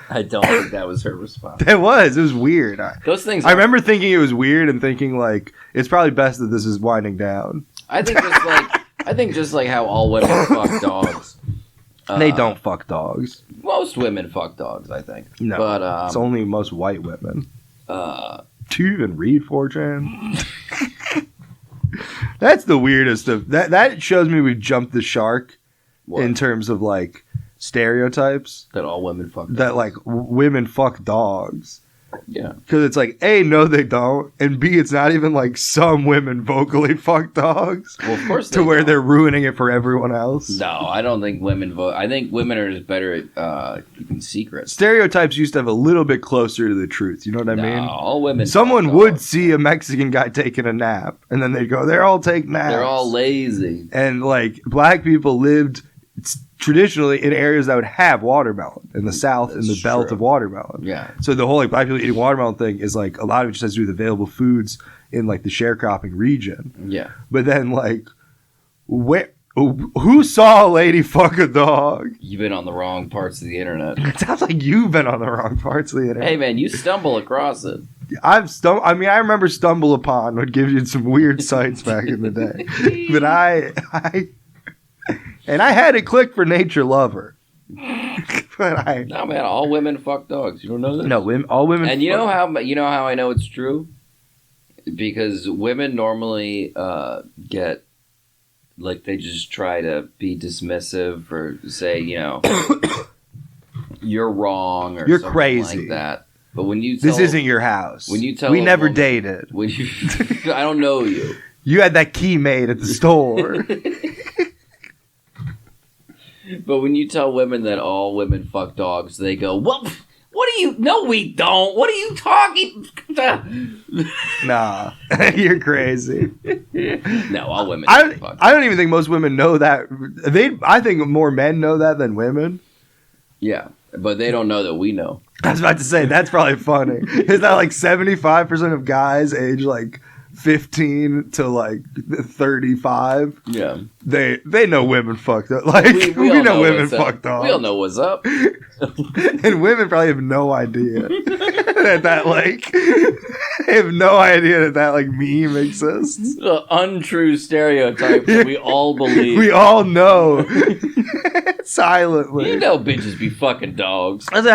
A: I don't think that was her response.
B: It was weird.
A: Those things.
B: I remember thinking it was weird and thinking like, it's probably best that this is winding down.
A: I think just like how all women fuck dogs.
B: They don't fuck dogs.
A: Most women fuck dogs, I think.
B: No,
A: but
B: it's only most white women.
A: uh,
B: Do you even read 4chan? That's the weirdest of that shows me we've jumped the shark
A: what?
B: in terms of like stereotypes
A: That all women fuck dogs.
B: that like women fuck dogs.
A: Yeah.
B: Because it's like, A, no, they don't, and B, it's not even like some women vocally fuck dogs.
A: Well, of course.
B: To where they're ruining it for everyone else.
A: No, I don't think women vote. I think women are just better at keeping secrets.
B: Stereotypes used to have a little bit closer to the truth. You know what I mean?
A: All women.
B: Someone
A: fuck
B: would
A: dogs.
B: see a Mexican guy taking a nap, and then they'd go, "They're all take naps.
A: They're all lazy.
B: And like black people lived traditionally in areas that would have watermelon in the South, in the belt of watermelon.
A: Yeah.
B: So the whole like black people eating watermelon thing is like a lot of it just has to do with available foods in like the sharecropping region.
A: Yeah.
B: But then like, who saw a lady fuck a dog?
A: You've been on the wrong parts of the internet.
B: It sounds like you've been on the wrong parts of the internet.
A: Hey man, you stumble across it.
B: I remember Stumble Upon would give you some weird sites back in the day. But I had it click for Nature Lover. But
A: No man, all women fuck dogs. You don't know that?
B: No, all women.
A: And you know how I know it's true? Because women normally get like they just try to be dismissive or say, you're wrong or
B: You're
A: something
B: crazy.
A: like that. But when you tell,
B: This isn't your house.
A: When you tell
B: we
A: a
B: never
A: woman-
B: dated.
A: when you, I don't know you.
B: You had that key made at the store.
A: But when you tell women that all women fuck dogs, they go, "What? What are you? No, we don't. What are you talking?"
B: Nah, you're crazy.
A: No, all women. fuck
B: I don't even think most women know that. I think more men know that than women.
A: Yeah, but they don't know that we know.
B: I was about to say that's probably funny. Is that like 75% of guys age like 15 to like 35?
A: Yeah,
B: They know women fucked up. Like we
A: all
B: know women
A: what's up.
B: fucked up.
A: We all know what's up.
B: And women probably have no idea that like they have no idea that like meme exists.
A: The untrue stereotype that we all believe.
B: We all know silently.
A: You know, bitches be fucking dogs.
B: After we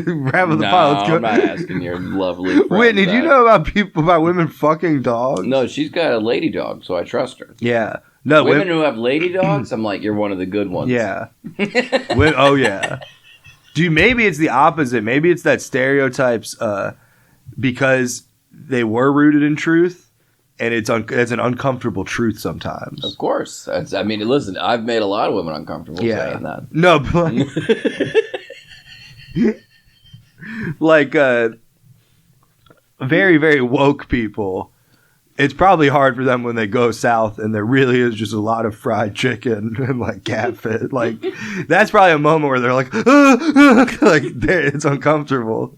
B: wrap up the
A: No,
B: pile, let's go.
A: I'm not asking your lovely friend
B: Whitney, do you
A: that.
B: know about women fucking dogs?
A: No, she's got a lady dog, so I trust her.
B: Yeah. No,
A: Women who have lady dogs, I'm like, you're one of the good ones.
B: Yeah. Oh yeah. Dude, maybe it's the opposite. Maybe it's that stereotypes because they were rooted in truth, and it's an uncomfortable truth sometimes.
A: Of course. Listen, I've made a lot of women uncomfortable saying that.
B: No, but like very, very woke people, it's probably hard for them when they go south and there really is just a lot of fried chicken and like catfish. Like that's probably a moment where they're like, like it's uncomfortable.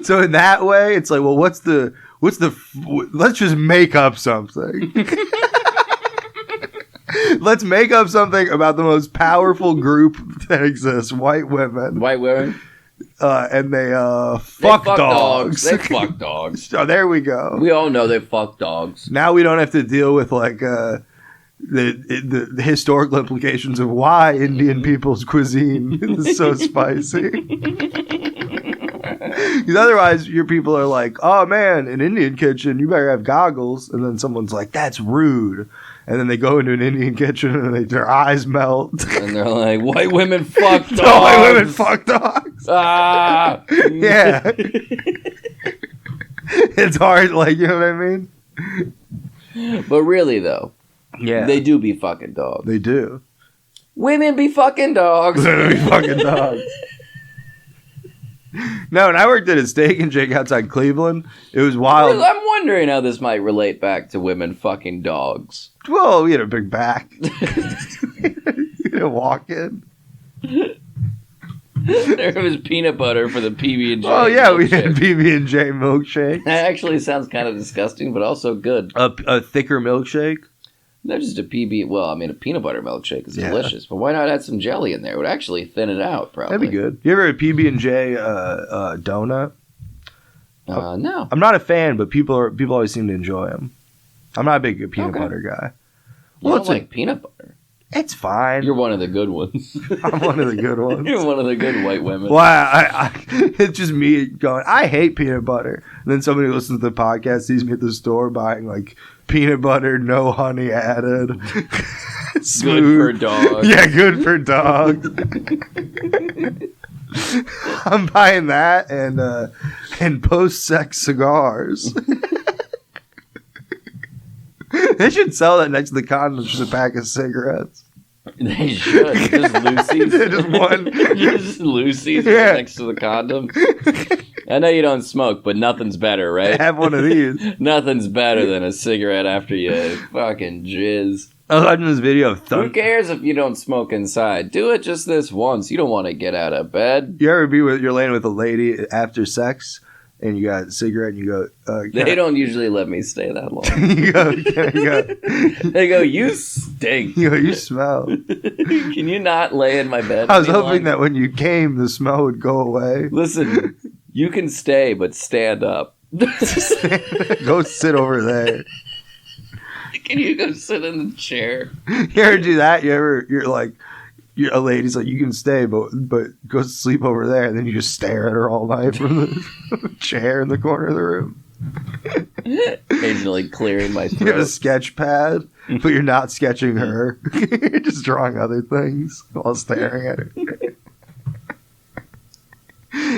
B: So in that way, it's like, well, let's just make up something. Let's make up something about the most powerful group that exists, white women.
A: White women?
B: And they fuck dogs.
A: They fuck dogs.
B: So there we go.
A: We all know they fuck dogs.
B: Now we don't have to deal with like the historical implications of why Indian people's cuisine is so spicy. Because otherwise, your people are like, "Oh man, an Indian kitchen, you better have goggles," and then someone's like, "That's rude," and then they go into an Indian kitchen and their eyes melt.
A: And they're like, white women fuck dogs.
B: White women fuck dogs.
A: Ah!
B: Yeah. It's hard, like, you know what I mean?
A: But really, though,
B: Yeah.
A: they do be fucking dogs.
B: They do.
A: Women be fucking dogs.
B: Women be fucking dogs. No, when I worked at a Steak and Shake outside Cleveland, it was wild.
A: I'm wondering how this might relate back to women fucking dogs.
B: Well, we had a big back. You didn't walk in.
A: There was peanut butter for the PB&J.
B: Oh, yeah, we
A: milkshake.
B: had PB&J milkshake.
A: That actually sounds kind of disgusting, but also good.
B: A thicker milkshake.
A: Not just a PB. Well, I mean, a peanut butter milkshake is
B: Yeah.
A: delicious, but why not add some jelly in there? It would actually thin it out, probably.
B: That'd be good. You ever had a PB&J donut?
A: No.
B: I'm not a fan, but people always seem to enjoy them. I'm not a big peanut
A: Okay.
B: butter guy.
A: You
B: Well,
A: don't like peanut butter.
B: It's fine.
A: You're one of the good ones.
B: I'm one of the good ones.
A: You're one of the good white women.
B: Well, I it's just me going, I hate peanut butter. And then somebody listens to the podcast, sees me at the store buying like peanut butter, no honey added.
A: Good for dogs.
B: Yeah, good for dogs. I'm buying that and post-sex cigars. They should sell that next to the condoms, just a pack of cigarettes.
A: They should. Just Lucy's.
B: Just one.
A: Just Lucy's
B: Yeah.
A: next to the condom. I know you don't smoke, but nothing's better, right?
B: Have one of these.
A: Nothing's better than a cigarette after you fucking jizz.
B: I was watching this video of
A: Who cares if you don't smoke inside? Do it just this once. You don't want to get out of bed.
B: You ever you're laying with a lady after sex and you got a cigarette and you go,
A: They don't usually let me stay that long.
B: you go,
A: They go, you stink.
B: you smell.
A: Can you not lay in my bed?
B: I was
A: any
B: hoping
A: longer?
B: that when you came, the smell would go away.
A: Listen, you can stay, but stand up.
B: Go sit over there.
A: Can you go sit in the chair?
B: You ever do that? You're a lady's like, you can stay, but go sleep over there, and then you just stare at her all night from the chair in the corner of the room.
A: Occasionally clearing my
B: You have a
A: throat.
B: sketch pad, but you're not sketching her. You're just drawing other things while staring at her.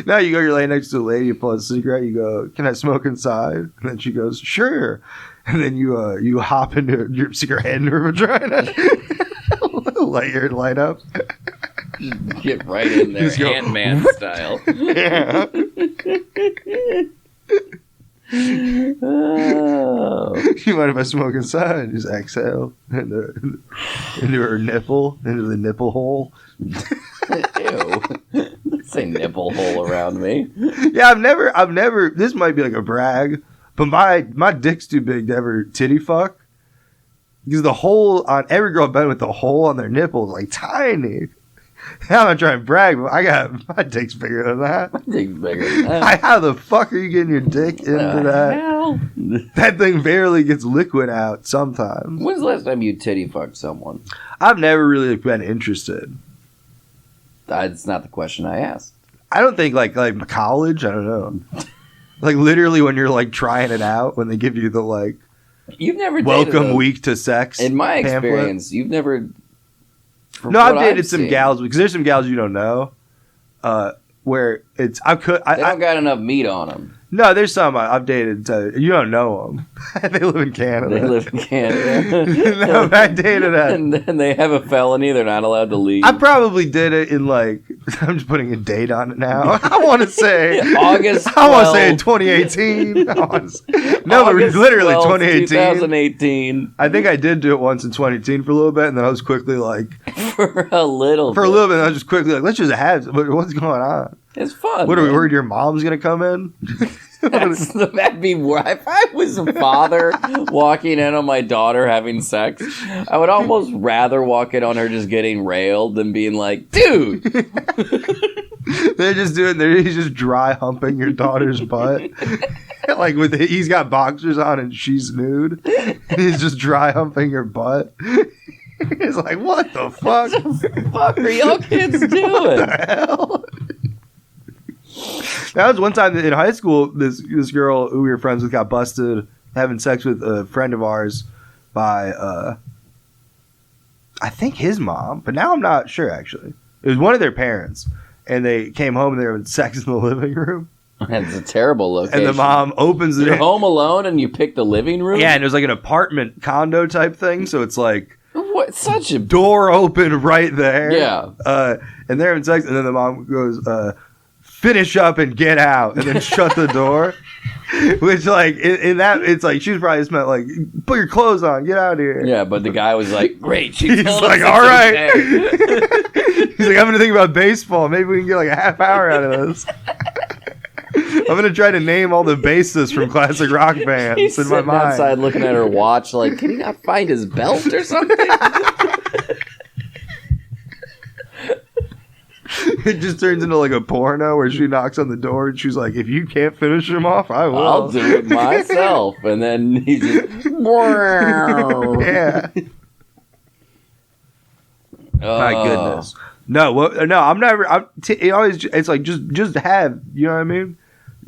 B: Now you're laying next to a lady, you pull a cigarette, you go, can I smoke inside? And then she goes, sure. And then you hop into you stick your head in her vagina. Light your light up.
A: Get right in there,
B: Just go,
A: Ant-Man style.
B: Yeah.
A: Oh.
B: You mind if I smoke inside? Just exhale into her nipple, into the nipple hole.
A: Ew. Let's say nipple hole around me.
B: Yeah, I've never. This might be like a brag, but my dick's too big to ever titty fuck. Because the hole on every girl I've been with, the hole on their nipple is like tiny. I'm not trying to brag, but my dick's bigger than that.
A: Dick's bigger than that.
B: How the fuck are you getting your dick into that?
A: Hell?
B: That thing barely gets liquid out sometimes.
A: When's the last time you titty fucked someone?
B: I've never really been interested.
A: That's not the question I asked.
B: I don't think like college. I don't know. Like literally when you're like trying it out, when they give you the like
A: You've never dated
B: welcome
A: a-
B: week to sex.
A: In my
B: pamphlet.
A: experience, you've never. from
B: No, I've
A: what
B: dated some
A: seen,
B: gals because there's some gals you don't know. Where it's
A: They don't got enough meat on them.
B: no, there's some I've dated. You don't know them. They live in Canada.
A: They live in Canada.
B: No, I dated a.
A: And then they have a felony. They're not allowed to leave.
B: I probably did it in like. I'm just putting a date on it now. I want to say
A: August.
B: I want to say
A: 12th.
B: 2018. No, but
A: August
B: literally
A: 12th,
B: 2018.
A: 2018.
B: I think I did do it once in 2018 for a little bit, and then I was quickly like,
A: For a little
B: I was just quickly like, let's just have. What's going on?
A: It's fun.
B: What are we
A: man.
B: worried your mom's gonna come in?
A: That'd be if I was a father walking in on my daughter having sex, I would almost rather walk in on her just getting railed than being like, dude.
B: They're just doing. He's just dry humping your daughter's butt. Like he's got boxers on and she's nude. And he's just dry humping her butt. He's like, what the fuck?
A: What the fuck are y'all kids
B: What
A: doing?
B: the hell? That was one time in high school. This girl who we were friends with got busted having sex with a friend of ours by I think his mom, but now I'm not sure actually. It was one of their parents, and they came home and they were having sex in the living room.
A: That's a terrible location.
B: And the mom opens it.
A: You're home alone and you pick the living room?
B: Yeah, and it was like an apartment condo type thing, so it's like
A: what? Such a
B: door open right there.
A: Yeah.
B: And they're having sex, and then the mom goes, finish up and get out, and then shut the door. Which, like, in that, it's like, she was probably just meant, like, put your clothes on, get out of here.
A: Yeah, but the guy was like, great.
B: He's like, all right. He's like, I'm going to think about baseball. Maybe we can get, like, a half hour out of this. I'm going to try to name all the bassists from classic rock bands
A: He's
B: in my
A: sitting
B: mind.
A: outside looking at her watch like, can he not find his belt or something?
B: It just turns into like a porno where she knocks on the door and she's like, if you can't finish him off, I will.
A: I'll do it myself. And then he's just...
B: Yeah. My goodness. No, I'm never... it always, it's like, just have, you know what I mean?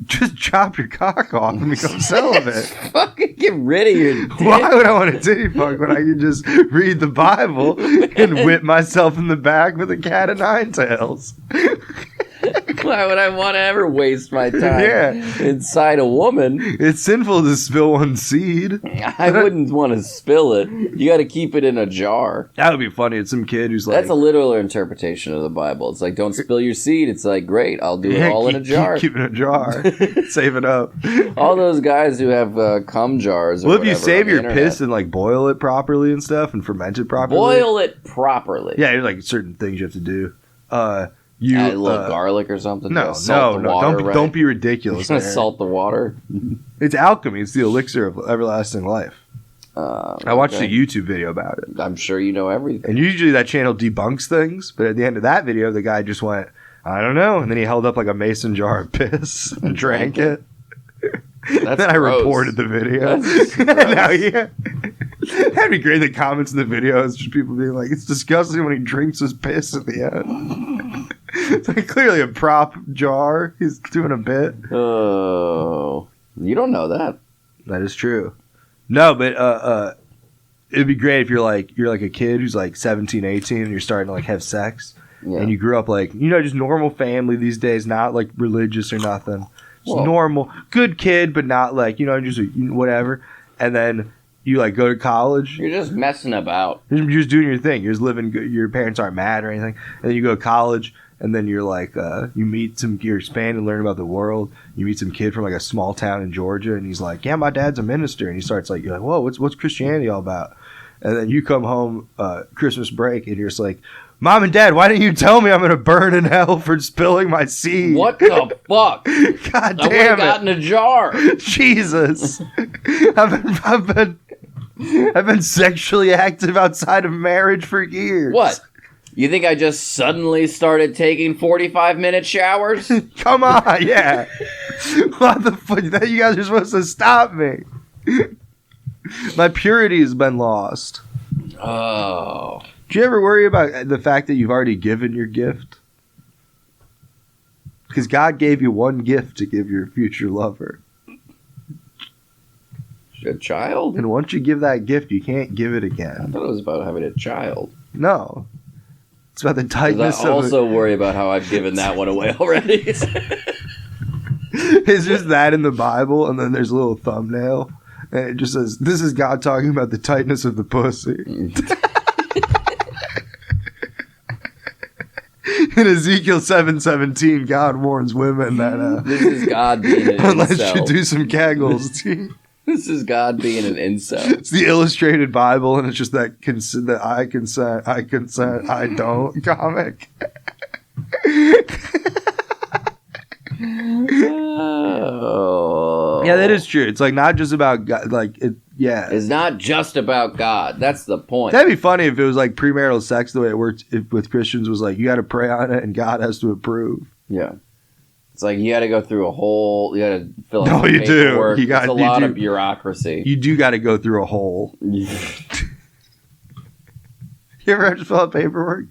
B: Just chop your cock off and become celibate.
A: Fucking get rid of your dick.
B: Why would I want a titty fuck when I can just read the Bible and whip myself in the back with a cat of nine tails?
A: Why would I want to ever waste my time inside a woman?
B: It's sinful to spill one seed.
A: I wouldn't want to spill it. You got to keep it in a jar.
B: That would be funny. It's some kid who's like...
A: That's a literal interpretation of the Bible. It's like, don't spill your seed. It's like, great, I'll do it all in a jar.
B: Keep it in a jar. Save it up.
A: All those guys who have cum jars or
B: well, if you save your
A: internet.
B: piss and like boil it properly and stuff and ferment it properly...
A: Boil it properly.
B: Yeah, there's like certain things you have to do. You
A: add a little garlic or something.
B: No.
A: Water,
B: don't be ridiculous.
A: Salt the water.
B: It's alchemy. It's the elixir of everlasting life. I watched a YouTube video about it.
A: I'm sure you know everything.
B: And usually that channel debunks things, but at the end of that video, the guy just went, I don't know, and then he held up like a mason jar of piss and drank it.
A: That's
B: then I
A: gross.
B: reported the video. That'd be great. The comments in the video is just people being like, it's disgusting when he drinks his piss at the end. It's like clearly a prop jar. He's doing a bit.
A: Oh, you don't know that.
B: That is true. No, but it'd be great if you're like a kid who's like 17, 18 and you're starting to like have sex. Yeah. And you grew up like, you know, just normal family these days, not like religious or nothing. Just normal, good kid, but not like, you know, just whatever. And then you like go to college.
A: You're just messing about.
B: You're just doing your thing. You're just living good. Your parents aren't mad or anything. And then you go to college, and then you're like, you meet you're expanding and learn about the world. You meet some kid from like a small town in Georgia, and he's like, yeah, my dad's a minister. And he starts like, you're like, whoa, what's Christianity all about? And then you come home Christmas break, and you're just like, Mom and Dad, why didn't you tell me I'm going to burn in hell for spilling my seed?
A: What the fuck?
B: God damn it.
A: I would have gotten a jar.
B: Jesus. I've been sexually active outside of marriage for years.
A: What? You think I just suddenly started taking 45-minute showers?
B: Come on, yeah. What the fuck? You guys are supposed to stop me. My purity has been lost.
A: Oh.
B: Do you ever worry about the fact that you've already given your gift? Because God gave you one gift to give your future lover.
A: A child?
B: And once you give that gift, you can't give it
A: I
B: again.
A: thought it was about having a child.
B: No. It's about the tightness
A: I also worry about how I've given that one away already.
B: It's just that in the Bible, and then there's a little thumbnail, and it just says, this is God talking about the tightness of the pussy. In Ezekiel 7:17, God warns women that
A: this is God being an
B: unless
A: incel.
B: you do some kegels.
A: This is God being an incel.
B: It's the illustrated Bible, and it's just that I consent, I don't comic.
A: Oh.
B: Yeah, that is true. It's like not just about God, like it. Yeah,
A: It's not just about God. That's the point.
B: that'd be funny if it was like premarital sex the way it worked with Christians was like you got to pray on it and God has to approve.
A: Yeah. It's like you got to go through a whole. You got to fill out.
B: No, you do.
A: paperwork.
B: It's
A: a lot of bureaucracy.
B: You do got to go through a hole. You ever have to fill out paperwork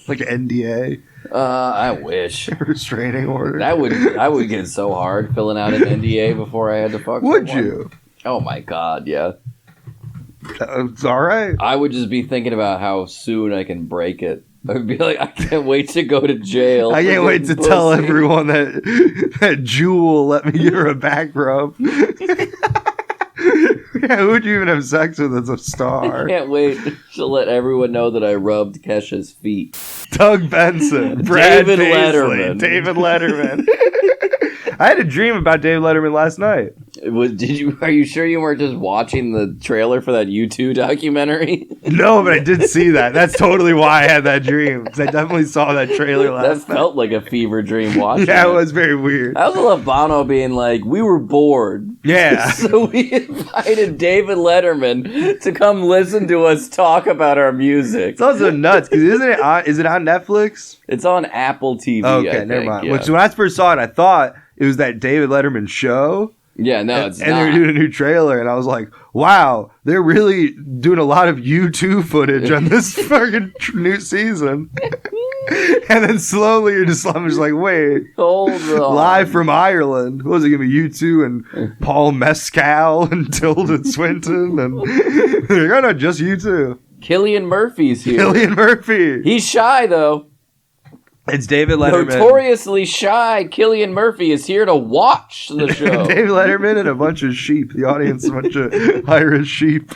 B: like an NDA?
A: I wish.
B: Restraining order.
A: I would get so hard filling out an NDA before I had to fuck.
B: Would
A: someone.
B: you?
A: Oh my god, yeah.
B: It's all right.
A: I would just be thinking about how soon I can break it. I'd be like, I can't wait to go to jail.
B: I can't wait to tell everyone that Jewel let me give her a back rub. Yeah, who would you even have sex with as a star?
A: I can't wait to let everyone know that I rubbed Kesha's feet.
B: Doug Benson, Brad
A: David
B: Paisley,
A: Letterman.
B: David Letterman. I had a dream about David Letterman last night.
A: Are you sure you weren't just watching the trailer for that U2 documentary?
B: No, but I did see that. That's totally why I had that dream. Because I definitely saw that trailer last
A: That
B: night.
A: felt like a fever dream watching
B: Yeah, it
A: it.
B: was very weird.
A: I also love Bono being like, we were bored.
B: Yeah.
A: So we invited David Letterman to come listen to us talk about our music.
B: It's also nuts because is it on Netflix?
A: It's on Apple TV.
B: Okay,
A: I
B: never
A: think,
B: mind.
A: yeah.
B: Which when I first saw it, I thought it was that David Letterman show.
A: Yeah, no, it's
B: and
A: not.
B: they were doing a new trailer, and I was like, wow, they're really doing a lot of U2 footage on this fucking new season. And then slowly I'm just like, wait,
A: Hold on.
B: live from Ireland. What was it going to be? U2 and Paul Mescal and Tilda Swinton? And they're going to just U2.
A: Cillian Murphy's here.
B: Cillian Murphy.
A: He's shy, though.
B: It's David Letterman.
A: Notoriously shy, Cillian Murphy is here to watch the show.
B: David Letterman and a bunch of sheep. The audience, a bunch of Irish sheep.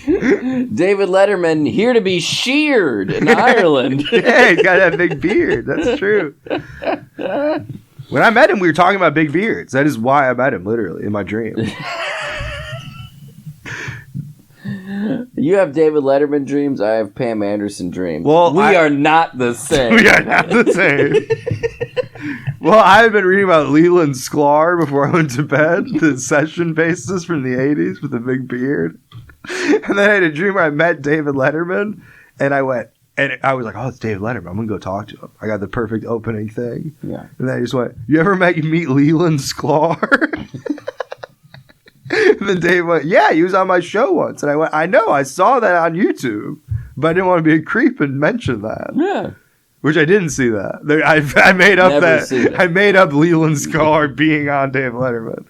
A: David Letterman here to be sheared in Ireland.
B: Yeah, he's got that big beard. That's true. When I met him, we were talking about big beards. That is why I met him, literally, in my dream.
A: You have David Letterman dreams. I have Pam Anderson dreams.
B: Well,
A: we are not the same.
B: We are not the same. Well, I've been reading about Leland Sklar before I went to bed, the session bassist from the 80s with a big beard. And then I had a dream where I met David Letterman, and I was like, oh, it's David Letterman. I'm going to go talk to him. I got the perfect opening thing.
A: Yeah.
B: And then I just went, you ever meet Leland Sklar? And then Dave went, yeah, he was on my show once. And I went, I know, I saw that on YouTube, but I didn't want to be a creep and mention that.
A: Yeah.
B: Which I didn't see that. I made up
A: Never seen it.
B: I made up Leland Sklar being on Dave Letterman.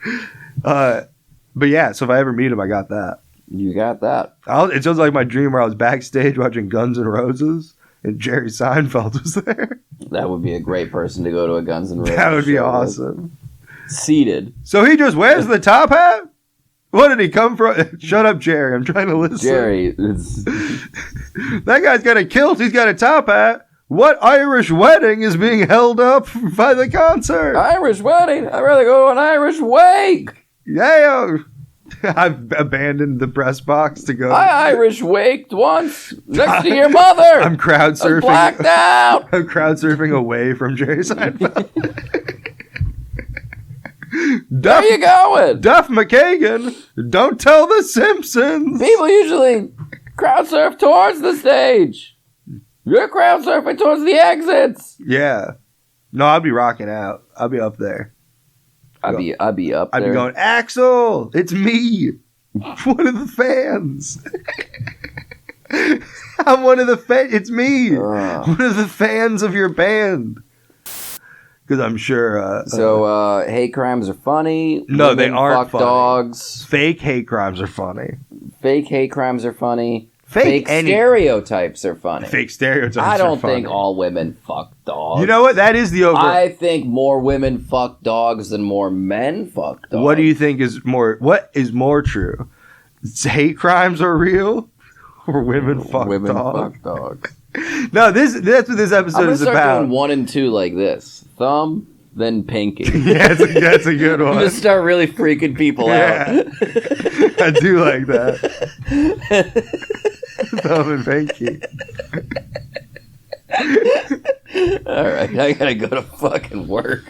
B: But yeah, so if I ever meet him, I got that.
A: You got that.
B: It sounds like my dream where I was backstage watching Guns N' Roses and Jerry Seinfeld was there.
A: That would be a great person to go to a Guns N' Roses
B: That would be
A: show with.
B: awesome.
A: Seated.
B: So he just wears the top hat? What did he come from? Shut up, Jerry. I'm trying to listen.
A: Jerry, it's...
B: That guy's got a kilt. He's got a top hat. What Irish wedding is being held up by the concert?
A: Irish wedding? I'd rather go to an Irish wake.
B: Yeah. I've abandoned the press box to go.
A: I Irish waked once next to your mother.
B: I'm crowd
A: I was
B: surfing.
A: blacked out.
B: I'm crowd surfing away from Jerry Seinfeld.
A: Where are you going?
B: Duff McKagan, don't tell the Simpsons.
A: People usually crowd surf towards the stage. You're crowd surfing towards the exits.
B: Yeah. No, I'll be rocking out. I'll be up there.
A: I'd be up
B: I'd
A: there.
B: be going, Axel, it's me. One of the fans. I'm one of the fans. It's me. One of the fans of your band. Because I'm sure.
A: Hate crimes are funny.
B: No, they
A: Women
B: aren't
A: fuck
B: funny.
A: dogs.
B: Fake hate crimes are funny.
A: Fake hate crimes are funny.
B: Fake
A: stereotypes are funny.
B: Fake stereotypes
A: I
B: are
A: don't
B: funny.
A: think all women fuck dogs.
B: You know what? That is the over.
A: I think more women fuck dogs than more men fuck dogs.
B: What do you think is more? What is more true? Hate crimes are real, or women fuck
A: women
B: dogs?
A: fuck dogs.
B: No, that's what this
A: I'm
B: episode
A: gonna
B: is
A: start
B: about.
A: doing 1 and 2 like this: thumb, then pinky.
B: Yeah, that's a good
A: I'm
B: one.
A: gonna start really freaking people out.
B: I do like that. Thumb and pinky.
A: All right, I gotta go to fucking work.